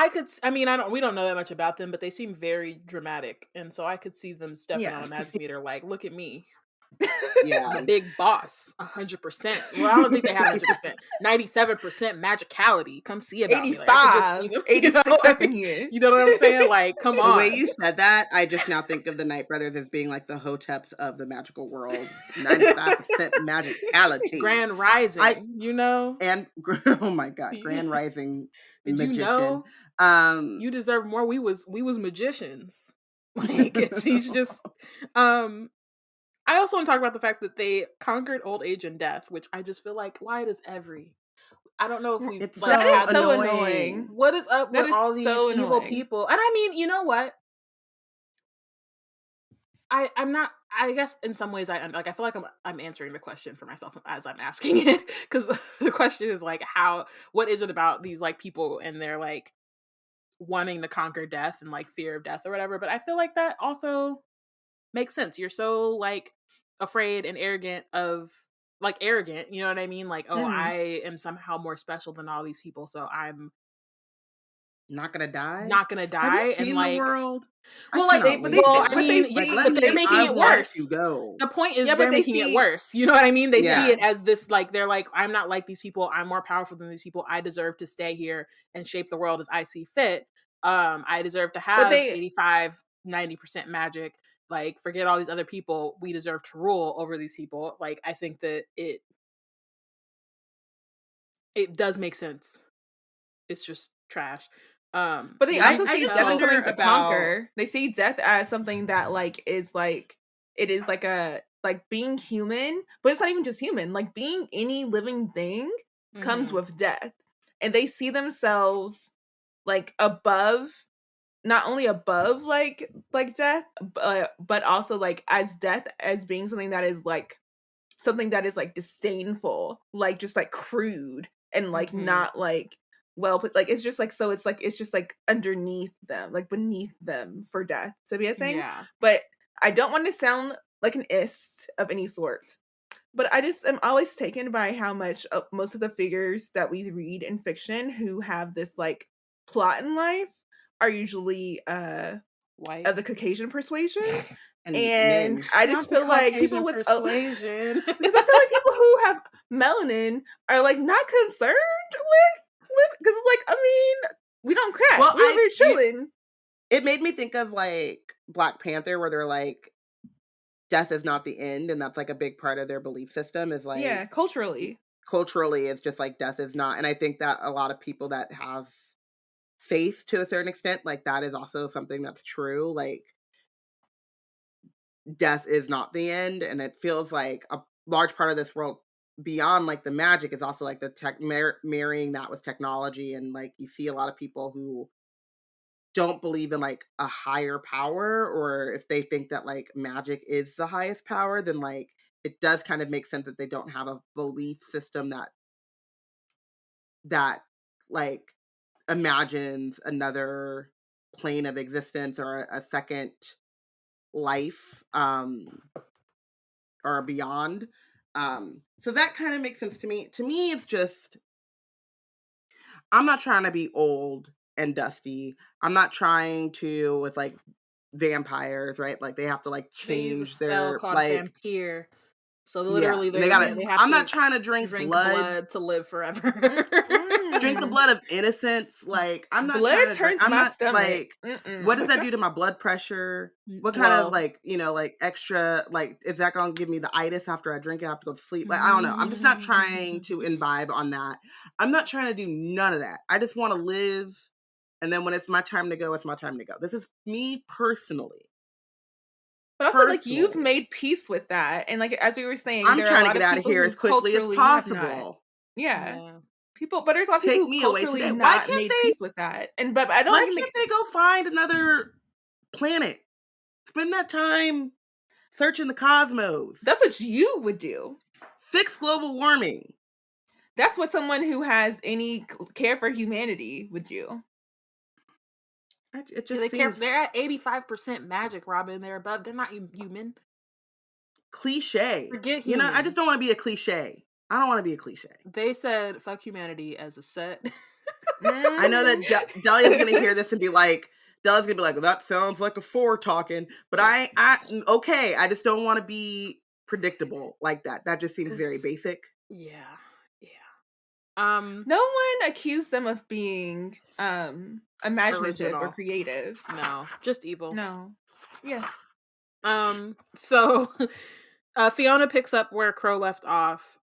We don't know that much about them, but they seem very dramatic, and so I could see them stepping on a magic meter like, look at me. Yeah, the big boss, 100%. Well, I don't think they had 100%. 97% magicality. Come see about 85, me. Like, 86 up in here. You know what I'm saying? Like, come on. The way you said that, I just now think of the Knight brothers as being like the hoteps of the magical world. 95% magicality. Grand Rising. And oh my god, Grand Rising. Did magician. You deserve more. We was magicians. Like he's just I also want to talk about the fact that they conquered old age and death, which I just feel like, why does I don't know if we. It's like, so annoying. What is up with all these evil people? And I mean, you know what? I'm not. I guess in some ways I feel like I'm answering the question for myself as I'm asking it, because the question is like, what is it about these like people and they're like wanting to conquer death and like fear of death or whatever? But I feel like that also makes sense. You're so like afraid and arrogant, you know what I mean? Like, I am somehow more special than all these people, so I'm not gonna die. Have you seen and like the world? Well, like they're making it worse. The point is they're making it worse. You know what I mean? They see it as this, like, they're like, I'm not like these people. I'm more powerful than these people. I deserve to stay here and shape the world as I see fit. I deserve to have 85, 90% magic. Like, forget all these other people. We deserve to rule over these people. Like, I think that it does make sense. It's just trash. But they also see death as something to conquer. They see death as something that like is like it is like a like being human, but it's not even just human. Like being any living thing comes with death, and they see themselves like above. Not only above like death, but also like as death as being something that is like disdainful, like just like crude and like not like well, but like it's just like so it's just like underneath them, like beneath them for death to be a thing. Yeah. But I don't want to sound like an ist of any sort. But I just am always taken by how much most of the figures that we read in fiction who have this like plot in life are usually white, of the Caucasian persuasion. And I just feel like people with persuasion, because I feel like people who have melanin are like not concerned with because it's like, I mean, we don't crack. Well, We're chilling. It made me think of like Black Panther, where they're like, death is not the end, and that's like a big part of their belief system is like, yeah, culturally it's just like death is not. And I think that a lot of people that have faith to a certain extent, like that is also something that's true. Like death is not the end, and it feels like a large part of this world beyond like the magic is also like the marrying that with technology. And like you see a lot of people who don't believe in like a higher power, or if they think that like magic is the highest power, then like it does kind of make sense that they don't have a belief system that like imagines another plane of existence or a second life or beyond. So that kind of makes sense to me. To me, it's just, I'm not trying to be old and dusty. I'm not trying to with like vampires, right? Like they have to like change their like vampire. So literally, they have I'm not trying to drink blood to live forever. Drink the blood of innocence. Like I'm not blood trying to turns I'm my not stomach. like what does that do to my blood pressure? What kind of like, you know, like extra, like is that gonna give me the itis after I drink it? I have to go to sleep. Like I don't know. I'm just not trying to imbibe on that. I'm not trying to do none of that. I just want to live, and then when it's my time to go, it's my time to go. This is me personally. But also, like, you've made peace with that. And, like, as we were saying, I'm trying to get out of here as quickly as possible. Yeah. People, but there's a lot of people who culturally not made peace with that. But I don't Why can't they go find another planet? Spend that time searching the cosmos. That's what you would do. Fix global warming. That's what someone who has any care for humanity would do. It just seems... They're at 85% magic, Robyn. They're above. They're not human. Cliche. Forget human. You know, I just don't want to be a cliche. I don't want to be a cliche. They said fuck humanity as a set. I know that Delia's going to hear this and be like, that sounds like a 4 talking. But I okay. I just don't want to be predictable like that. That just seems very basic. Yeah. No one accused them of being imaginative original or creative. No, just evil. No. Yes. So Fiona picks up where Crow left off.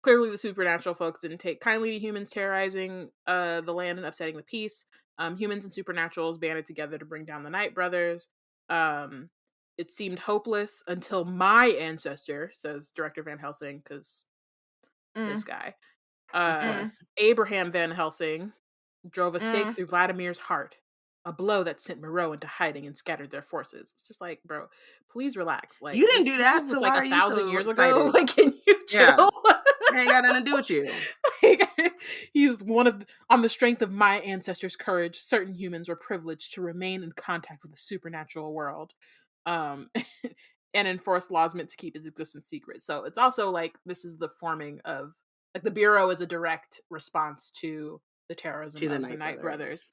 Clearly the supernatural folks didn't take kindly to humans terrorizing the land and upsetting the peace. Humans and supernaturals banded together to bring down the Night Brothers. It seemed hopeless until my ancestor, says Director Van Helsing, because this guy, Abraham Van Helsing, drove a stake through Vladimir's heart, a blow that sent Moreau into hiding and scattered their forces. It's just like, bro, please relax. Like, you didn't do that. This was so like why 1,000 years excited? ago. Like, can you chill? I ain't got nothing to do with you. He's on the strength of my ancestors' courage, certain humans were privileged to remain in contact with the supernatural world, and enforce laws meant to keep its existence secret. So it's also like, this is the forming of, like, the Bureau is a direct response to the terrorism of the Night Brothers.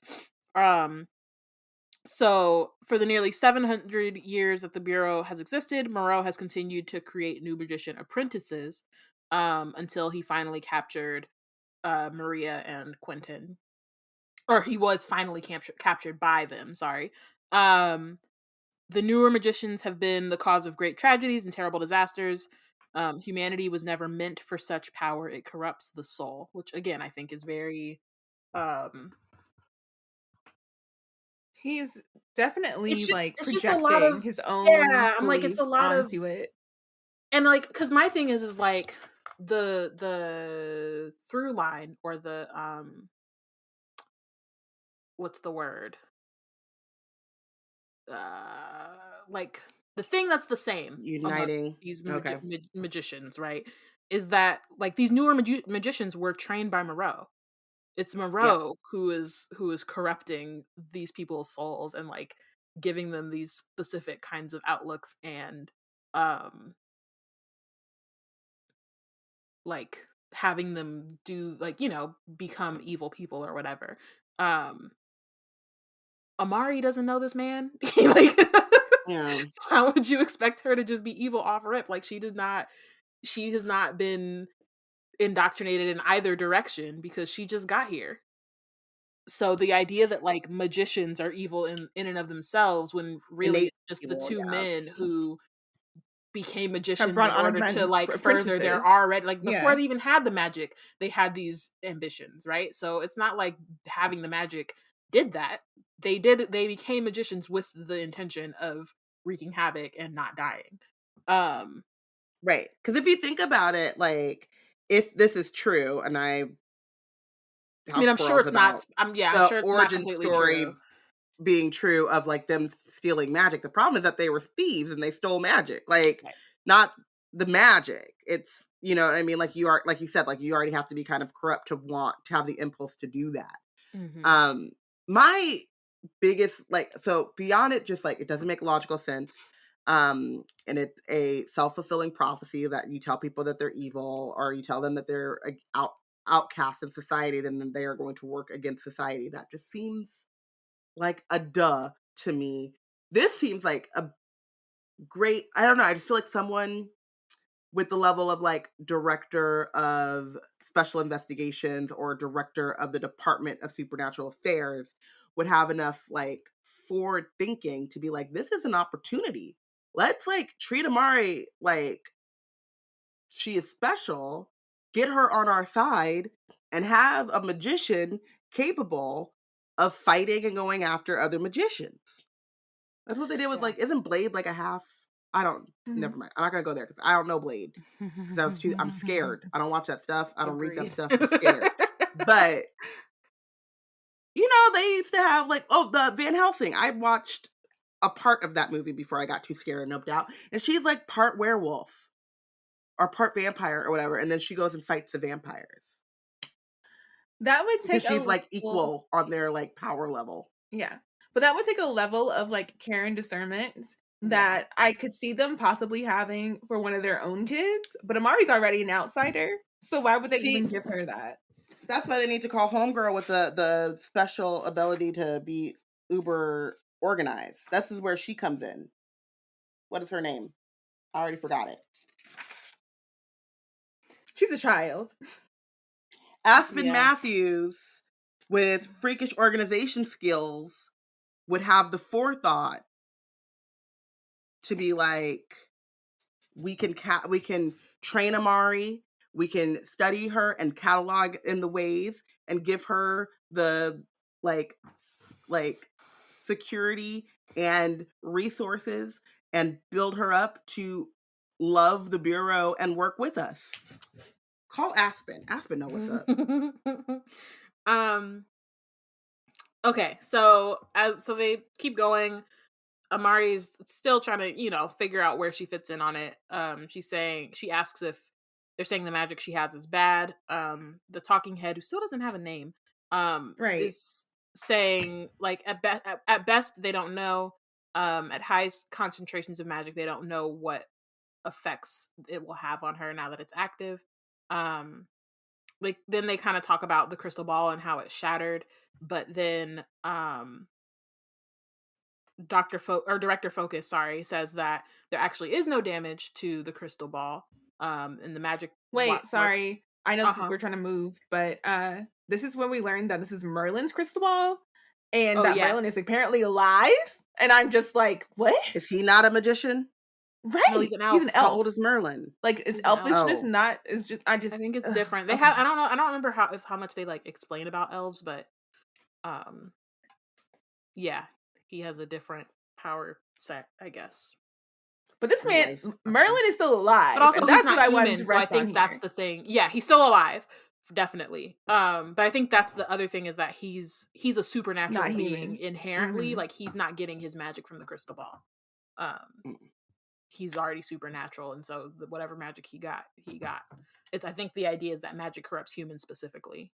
So for the nearly 700 years that the Bureau has existed, Moreau has continued to create new magician apprentices until he finally captured Maria and Quentin. Or he was finally captured by them, sorry. The newer magicians have been the cause of great tragedies and terrible disasters. Humanity was never meant for such power. It corrupts the soul, which again, I think is very... He's definitely projecting his own. Yeah, I'm like, it's a lot onto it. And like, because my thing is like the through line, or the what's the word? Like the thing that's the same uniting these magicians, right? Is that like these newer magicians were trained by Moreau. It's Moreau who is corrupting these people's souls and like giving them these specific kinds of outlooks and like having them do like, you know, become evil people or whatever. Amari doesn't know this man. Like how would you expect her to just be evil off rip? Like she has not been indoctrinated in either direction because she just got here. So the idea that like magicians are evil in and of themselves when really it's just the two men who became magicians in order to like further their already like before they even had the magic, they had these ambitions, right? So it's not like having the magic did that. They became magicians with the intention of wreaking havoc and not dying. Right. Because if you think about it, like if this is true, and I mean, I'm sure it's not. I'm sure it's not completely true. Being true of like them stealing magic. The problem is that they were thieves and they stole magic. Like not the magic. It's, you know what I mean? Like you said, like you already have to be kind of corrupt to want to have the impulse to do that. Mm-hmm. My biggest so beyond it, just like it doesn't make logical sense. And it's a self-fulfilling prophecy that you tell people that they're evil or you tell them that they're outcast in society, then they are going to work against society. That just seems like a duh to me. This seems like a great, I don't know, I just feel like someone with the level of like director of special investigations or director of the Department of Supernatural Affairs would have enough like forward thinking to be like, this is an opportunity. Let's like treat Amari like she is special, get her on our side, and have a magician capable of fighting and going after other magicians. That's what they did with like, isn't Blade like a half? I don't, never mind. I'm not going to go there because I don't know Blade. Because I'm scared. I don't watch that stuff. I don't read that stuff. I'm scared. But, you know, they used to have like, the Van Helsing. I watched a part of that movie before I got too scared and noped out. And she's like part werewolf or part vampire or whatever. And then she goes and fights the vampires. That would take she's like equal on their like power level. Yeah. But that would take a level of like care and discernment that I could see them possibly having for one of their own kids. But Amari's already an outsider. So why would they even give her that? That's why they need to call Homegirl with the special ability to be uber organized. This is where she comes in. What is her name? I already forgot it. She's a child. Aspen Matthews with freakish organization skills would have the forethought to be like, we can train Amari, we can study her and catalog in the ways and give her the like security and resources and build her up to love the Bureau and work with us. Call Aspen. Aspen know what's up. Okay, so they keep going. Amari's still trying to, you know, figure out where she fits in on it. She asks if they're saying the magic she has is bad. The talking head, who still doesn't have a name, is saying like at best they don't know. At high concentrations of magic, they don't know what effects it will have on her now that it's active. Like then they kind of talk about the crystal ball and how it shattered, but then Director Focus, says that there actually is no damage to the crystal ball. And the magic. Wait, sorry. I know we're trying to move, but this is when we learned that this is Merlin's crystal ball, and that Merlin is apparently alive. And I'm just like, what? Is he not a magician? Right. No, he's an elf. He's an elf. How old is Merlin? Like, is elfishness not? Is just I think it's different. They have. I don't know. I don't remember how much they like explain about elves, but yeah, he has a different power set, I guess. But this man, Merlin, is still alive. But also, and that's what I wanted to rest I think that's the thing. Yeah, he's still alive, definitely. But I think that's the other thing is that he's a supernatural being inherently. Mm-hmm. Like he's not getting his magic from the crystal ball. He's already supernatural, and so whatever magic he got. I think the idea is that magic corrupts humans specifically.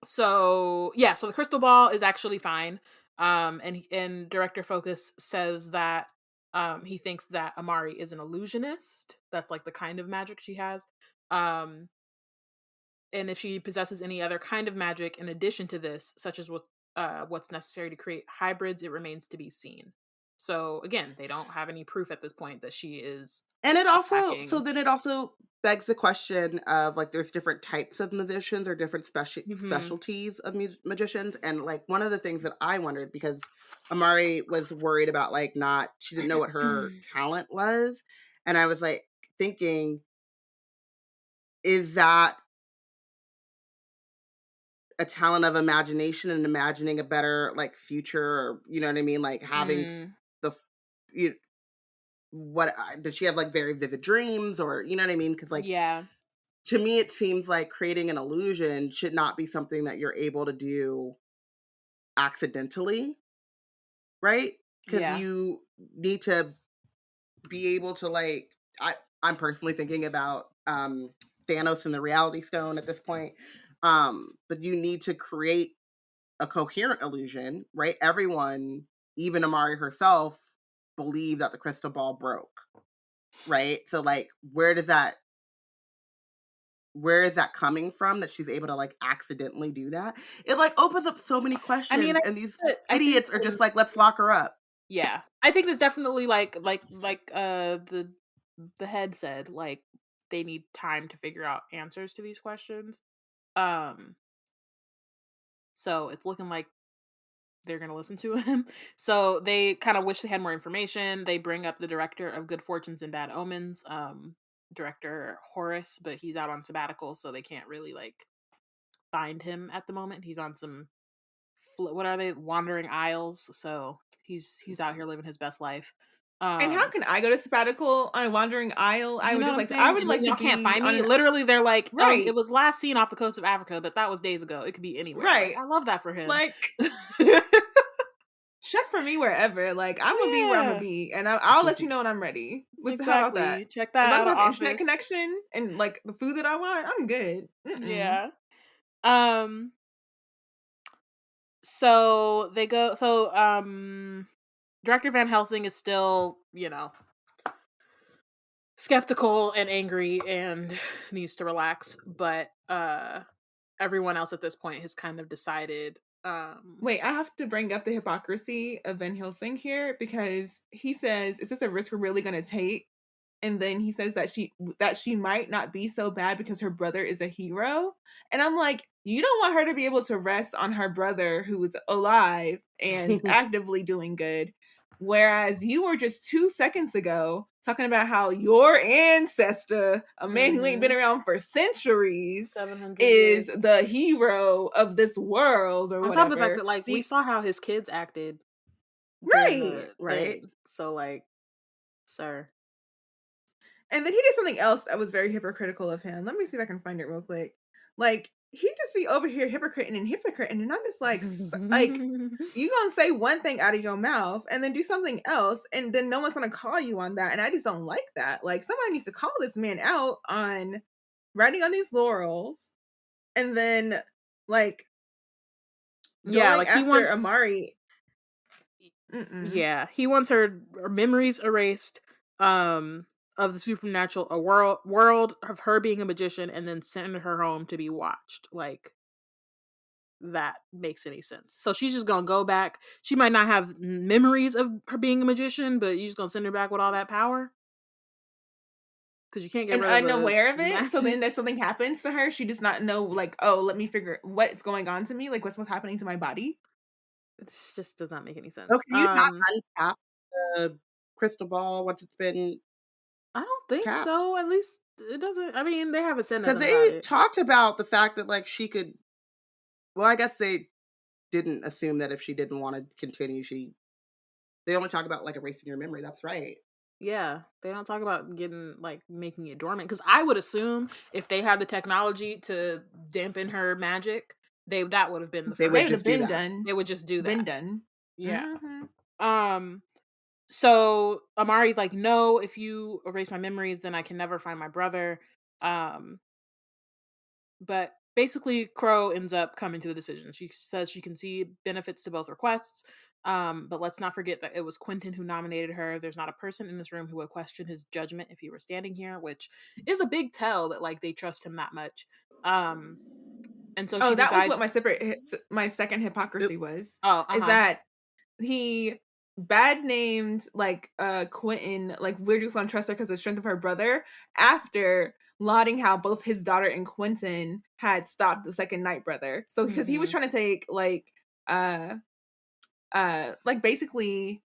So yeah, so the crystal ball is actually fine. And Director Focus says that he thinks that Amari is an illusionist. That's like the kind of magic she has. And if she possesses any other kind of magic in addition to this, such as what's necessary to create hybrids, it remains to be seen. So again, they don't have any proof at this point that she is. And it also begs the question of like there's different types of magicians or different specialties of magicians, and like one of the things that I wondered, because Amari was worried about like she didn't know what her talent was, and I was like thinking, is that a talent of imagination and imagining a better like future, or, you know what I mean, like having what does she have, like very vivid dreams, or you know what I mean, because like to me it seems like creating an illusion should not be something that you're able to do accidentally, right? Because you need to be able to like I'm personally thinking about Thanos and the Reality Stone at this point, but you need to create a coherent illusion, right? Everyone, even Amari herself, believed that the crystal ball broke, right? So like where is that coming from that she's able to like accidentally do that? It like opens up so many questions, and these idiots are just like, let's lock her up. Yeah, I think there's definitely like the head said, like they need time to figure out answers to these questions. So it's looking like they're going to listen to him. So they kind of wish they had more information. They bring up the director of Good Fortunes and Bad Omens, director Horace, but he's out on sabbatical, so they can't really like find him at the moment. He's on some what are they, Wandering Isles, so he's out here living his best life. And how can I go to sabbatical on a Wandering Isle? I would just like I would like to can't find me. Literally, they're like, right. Oh, it was last seen off the coast of Africa, but that was days ago. It could be anywhere. Right. Like, I love that for him. Like, check for me wherever. Like, I'm gonna be where I'm gonna be, and I'll let you know when I'm ready. How about that? Check that out. As long as I have internet connection and like the food that I want, I'm good. Yeah. So they go. So Director Van Helsing is still, skeptical and angry and needs to relax, but everyone else at this point has kind of decided. Wait, I have to bring up the hypocrisy of Van Helsing here, because he says, "Is this a risk we're really going to take?" And then he says that she might not be so bad because her brother is a hero. And I'm like, you don't want her to be able to rest on her brother who is alive and actively doing good. Whereas you were just 2 seconds ago talking about how your ancestor, a man who ain't been around for centuries, is the hero of this world, or whatever. On top of the fact that, like, we saw how his kids acted. Right. So, like, sir. And then he did something else that was very hypocritical of him. Let me see if I can find it real quick. Like, he just be over here hypocriting, and I'm just like, you gonna say one thing out of your mouth and then do something else, and then no one's gonna call you on that. And I just don't like that. Like, somebody needs to call this man out on riding on these laurels, and then like, like he wants Amari. Yeah, he wants her memories erased. Of the supernatural, a world of her being a magician, and then send her home to be watched. Like, that makes any sense. So she's just gonna go back. She might not have memories of her being a magician, but you're just gonna send her back with all that power? Because you can't get rid of unaware of it. Magic. So then if something happens to her, she does not know, like, oh, let me figure what's going on to me, like what's happening to my body. It just does not make any sense. So can you not untap the crystal ball once it's been I don't think tapped? So. At least it doesn't. I mean, they haven't said nothing because they talked about the fact that like she could. Well, I guess they didn't assume that if she didn't want to continue, they only talk about like erasing your memory. That's right. Yeah, they don't talk about making it dormant. Because I would assume if they had the technology to dampen her magic, that would have been the first. They would have been done. They would just do that. Been done. Yeah. So Amari's like, no, if you erase my memories, then I can never find my brother. But basically, Crow ends up coming to the decision. She says she can see benefits to both requests, but let's not forget that it was Quentin who nominated her. There's not a person in this room who would question his judgment if he were standing here, which is a big tell that like they trust him that much. And so she that decides... was what my second hypocrisy was. Is Uh-huh. that he bad named like Quentin, like we're just gonna trust her because of the strength of her brother, after lauding how both his daughter and Quentin had stopped the second Night Brother. So because he was trying to take like basically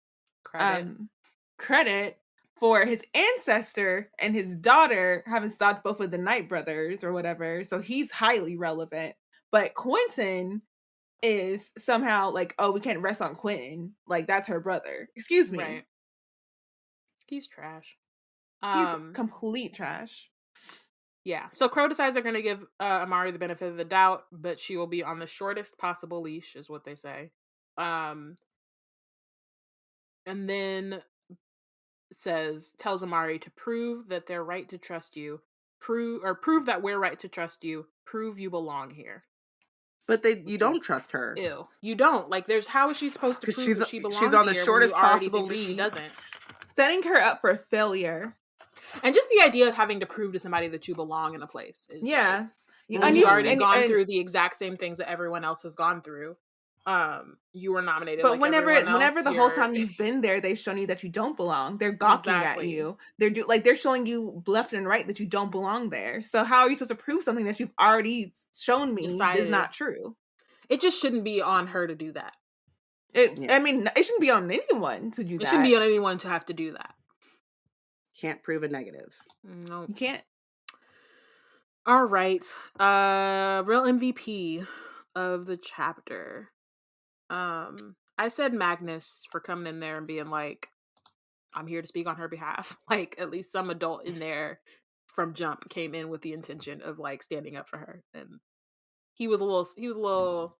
credit for his ancestor and his daughter having stopped both of the Night Brothers or whatever. So he's highly relevant. But Quentin is somehow like, oh, we can't rest on Quentin. Like, that's her brother. Excuse me. Right. He's trash. He's complete trash. Yeah. So Crow decides they're going to give Amari the benefit of the doubt, but she will be on the shortest possible leash, is what they say. And then tells Amari to prove that they're right to trust you, prove that we're right to trust you, prove you belong here. But you don't trust her. Ew. You don't. Like, how is she supposed to prove that she belongs here? She's on the shortest possible leash. She doesn't. Setting her up for failure. And just the idea of having to prove to somebody that you belong in a place is yeah. Like, you've already gone through the exact same things that everyone else has gone through. You were nominated, but like whenever the whole time you've been there, they've shown you that you don't belong. They're gawking at you. They're showing you left and right that you don't belong there. So how are you supposed to prove something that you've already shown me is not true? It just shouldn't be on her to do that. I mean, it shouldn't be on anyone to do that. It shouldn't be on anyone to have to do that. Can't prove a negative. No, you can't. All right, real MVP of the chapter. I said Magnus for coming in there and being like, I'm here to speak on her behalf. Like, at least some adult in there from jump came in with the intention of like standing up for her, and his little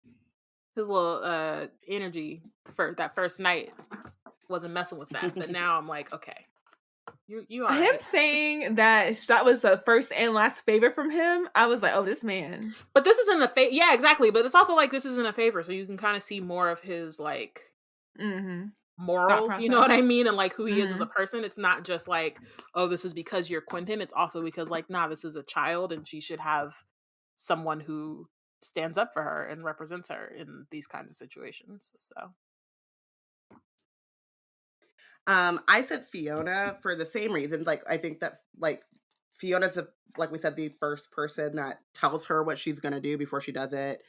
energy for that first night wasn't messing with that. But now I'm like, okay, you are him saying that was the first and last favor from him. I was like, oh, this man. But this isn't a favor. Yeah, exactly. But it's also like this isn't a favor, so you can kind of see more of his like morals. You know what I mean? And like who he is as a person. It's not just like, oh, this is because you're Quentin. It's also because like, nah, this is a child, and she should have someone who stands up for her and represents her in these kinds of situations. So. I said Fiona for the same reasons. Like, I think that like Fiona's like we said, the first person that tells her what she's gonna do before she does it.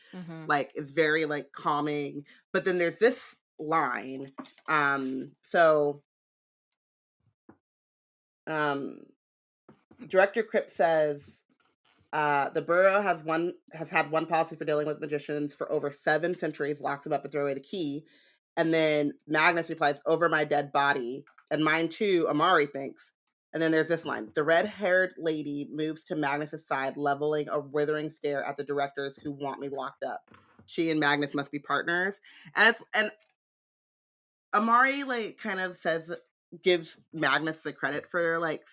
Like, is very like calming. But then there's this line. Director Cripps says, the borough has had one policy for dealing with magicians for over 7 centuries, locks them up and throw away the key. And then Magnus replies, over my dead body. And mine too, Amari thinks. And then there's this line. The red-haired lady moves to Magnus's side, leveling a withering stare at the directors who want me locked up. She and Magnus must be partners. And Amari like kind of gives Magnus the credit for like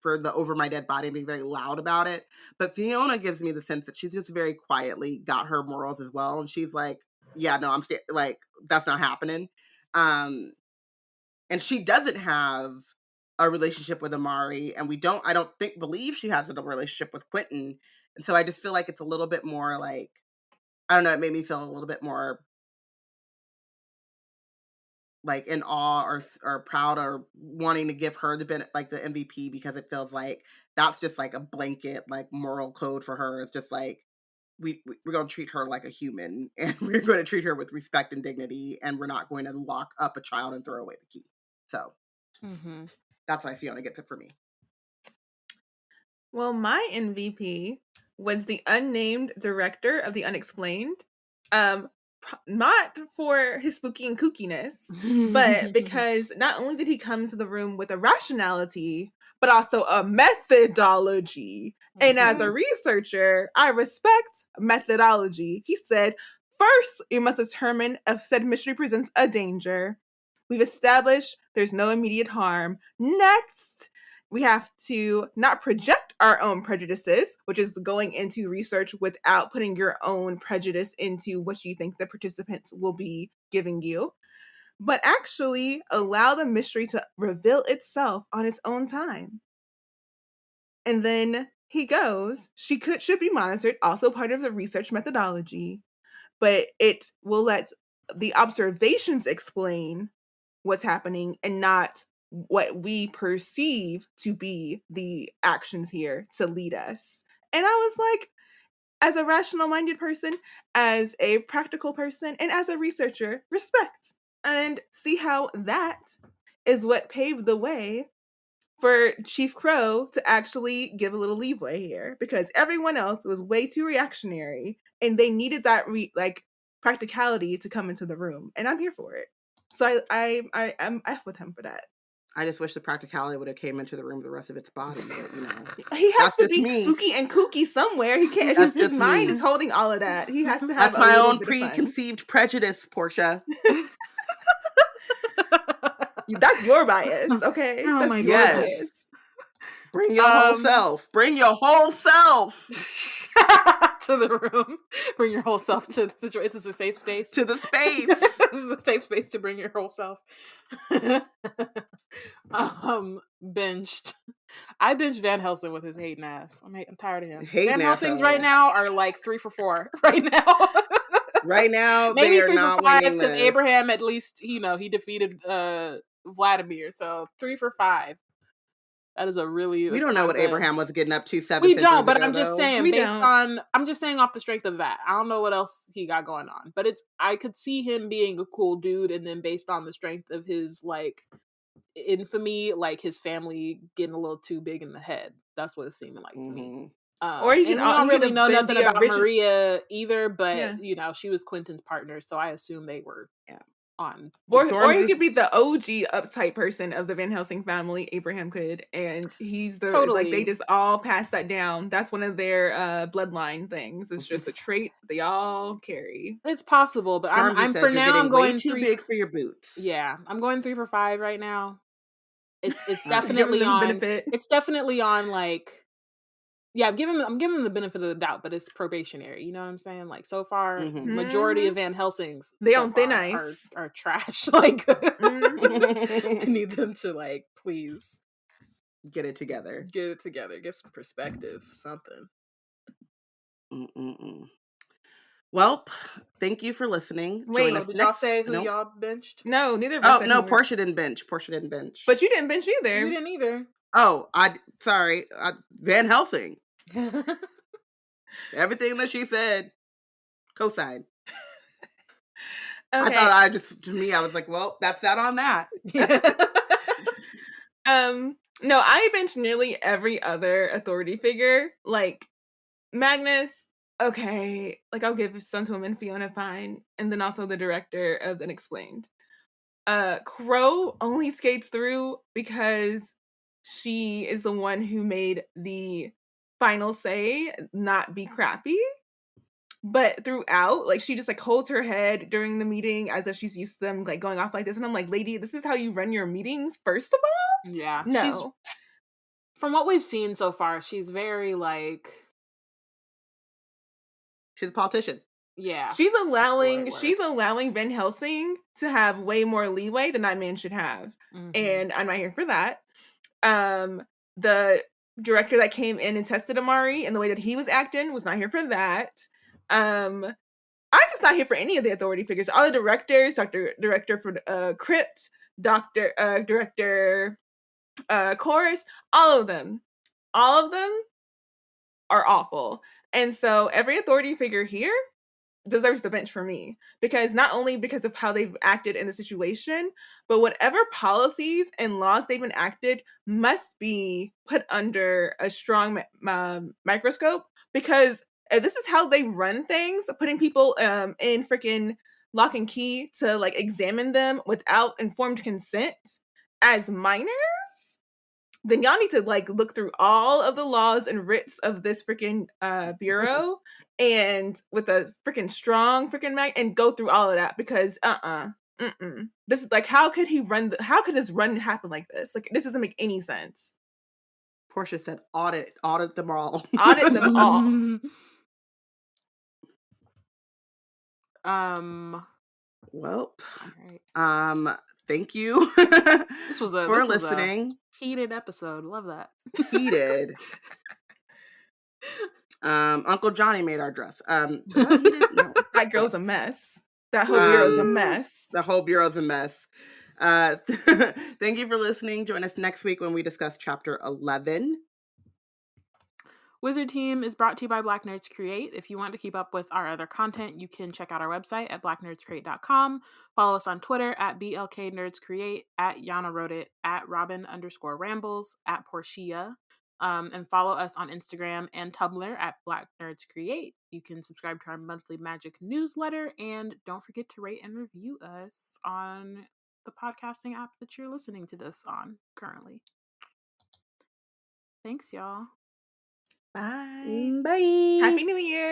for the over my dead body and being very loud about it. But Fiona gives me the sense that she's just very quietly got her morals as well. And she's like, yeah, no, like, that's not happening. And she doesn't have a relationship with Amari, and I don't believe she has a relationship with Quentin. And so I just feel like it's a little bit more like, I don't know, it made me feel a little bit more like in awe or proud or wanting to give her the MVP, because it feels like that's just like a blanket like moral code for her. It's just like, we're going to treat her like a human, and we're going to treat her with respect and dignity, and we're not going to lock up a child and throw away the key. So that's why Fiona gets it for me. Well, my MVP was the unnamed director of The Unexplained. Not for his spooky and kookiness, but because not only did he come to the room with a rationality, but also a methodology. And as a researcher, I respect methodology. He said, first, we must determine if said mystery presents a danger. We've established there's no immediate harm. Next, we have to not project our own prejudices, which is going into research without putting your own prejudice into what you think the participants will be giving you, but actually allow the mystery to reveal itself on its own time. And then he goes, should be monitored, also part of the research methodology, but it will let the observations explain what's happening and not what we perceive to be the actions here to lead us. And I was like, as a rational-minded person, as a practical person, and as a researcher, respect. And see how that is what paved the way for Chief Crow to actually give a little leeway here, because everyone else was way too reactionary and they needed that practicality to come into the room, and I'm here for it. So I'm F with him for that. I just wish the practicality would have came into the room with the rest of its body, but, he has to be spooky and kooky somewhere. He can't. His mind is holding all of that. He has to have. That's my own preconceived prejudice, Porshèa. That's your bias, okay? Oh that's my your bias. Bring your whole self. Bring your whole self to the room. Bring your whole self to the situation. This is a safe space. To the space. This is a safe space to bring your whole self. Binged. I binged Van Helsing with his hating ass. I'm tired of him. Van Helsing's right now are like 3 for 4 right now. Right now, maybe they are 3 not for 5 winning because this. Abraham at least he defeated Vladimir. So 3 for 5. That is a really. We don't know what Abraham was getting up to 7 We centuries don't, but ago, I'm just though. saying, I'm just saying off the strength of that. I don't know what else he got going on, but I could see him being a cool dude, and then based on the strength of his like infamy, like his family getting a little too big in the head. That's what it's seeming like to me. Or you don't really know nothing about Maria either, but she was Quentin's partner, so I assume they were on. Or he could be the OG uptight person of the Van Helsing family. Abraham could, and he's the like they just all pass that down. That's one of their bloodline things. It's just a trait they all carry. It's possible, but I'm for now. I'm going too big for your boots. Yeah, I'm going 3 for 5 right now. It's definitely on benefit. It's definitely on like. Yeah, I'm giving them the benefit of the doubt, but it's probationary. You know what I'm saying? Like so far, majority of Van Helsing's on thin ice are trash. Like I need them to like please get it together. Get some perspective, something. Well, thank you for listening. Wait, did y'all say who y'all benched? No, neither of us. Oh no, Porshèa didn't bench. But you didn't bench either. You didn't either. Oh, sorry. Van Helsing. Everything that she said, cosign. Okay. I thought I was like, well, that's that on that. No, I benched nearly every other authority figure. Like Magnus, okay, like I'll give Sun to him and Fiona fine, and then also the director of Unexplained. Crow only skates through because she is the one who made the final say not be crappy. But throughout, like she just like holds her head during the meeting as if she's used to them like going off like this. And I'm like, lady, this is how you run your meetings, first of all? Yeah. No. From what we've seen so far, she's very like she's a politician. Yeah. She's allowing Van Helsing to have way more leeway than that man should have. Mm-hmm. And I'm not here for that. The director that came in and tested Amari and the way that he was acting was not here for that. I'm just not here for any of the authority figures. All the directors, director for Crypt, director Chorus, all of them are awful. And so every authority figure here deserves the bench for me, because not only because of how they've acted in the situation, but whatever policies and laws they've enacted must be put under a strong microscope, because if this is how they run things, putting people in freaking lock and key to like examine them without informed consent as minors, then y'all need to like look through all of the laws and writs of this freaking bureau and with a freaking strong freaking and go through all of that, because this is like, how could this run happen like this? Like this doesn't make any sense. Porshèa said, audit them all. Audit them all. Well, right. Thank you for listening. Was a heated episode. Love that. Heated. Uncle Johnny made our dress. Was that heated? No. That girl's a mess. That whole bureau's a mess. The whole bureau's a mess. Thank you for listening. Join us next week when we discuss chapter 11. Wizard Team is brought to you by Black Nerds Create. If you want to keep up with our other content, you can check out our website at blacknerdscreate.com. Follow us on Twitter at BLKNerdsCreate, at Yana Wrote It, at Robyn_Rambles, at Porshèa. And follow us on Instagram and Tumblr at Black Nerds Create. You can subscribe to our monthly magic newsletter, and don't forget to rate and review us on the podcasting app that you're listening to this on currently. Thanks, y'all. Bye. Bye. Happy New Year.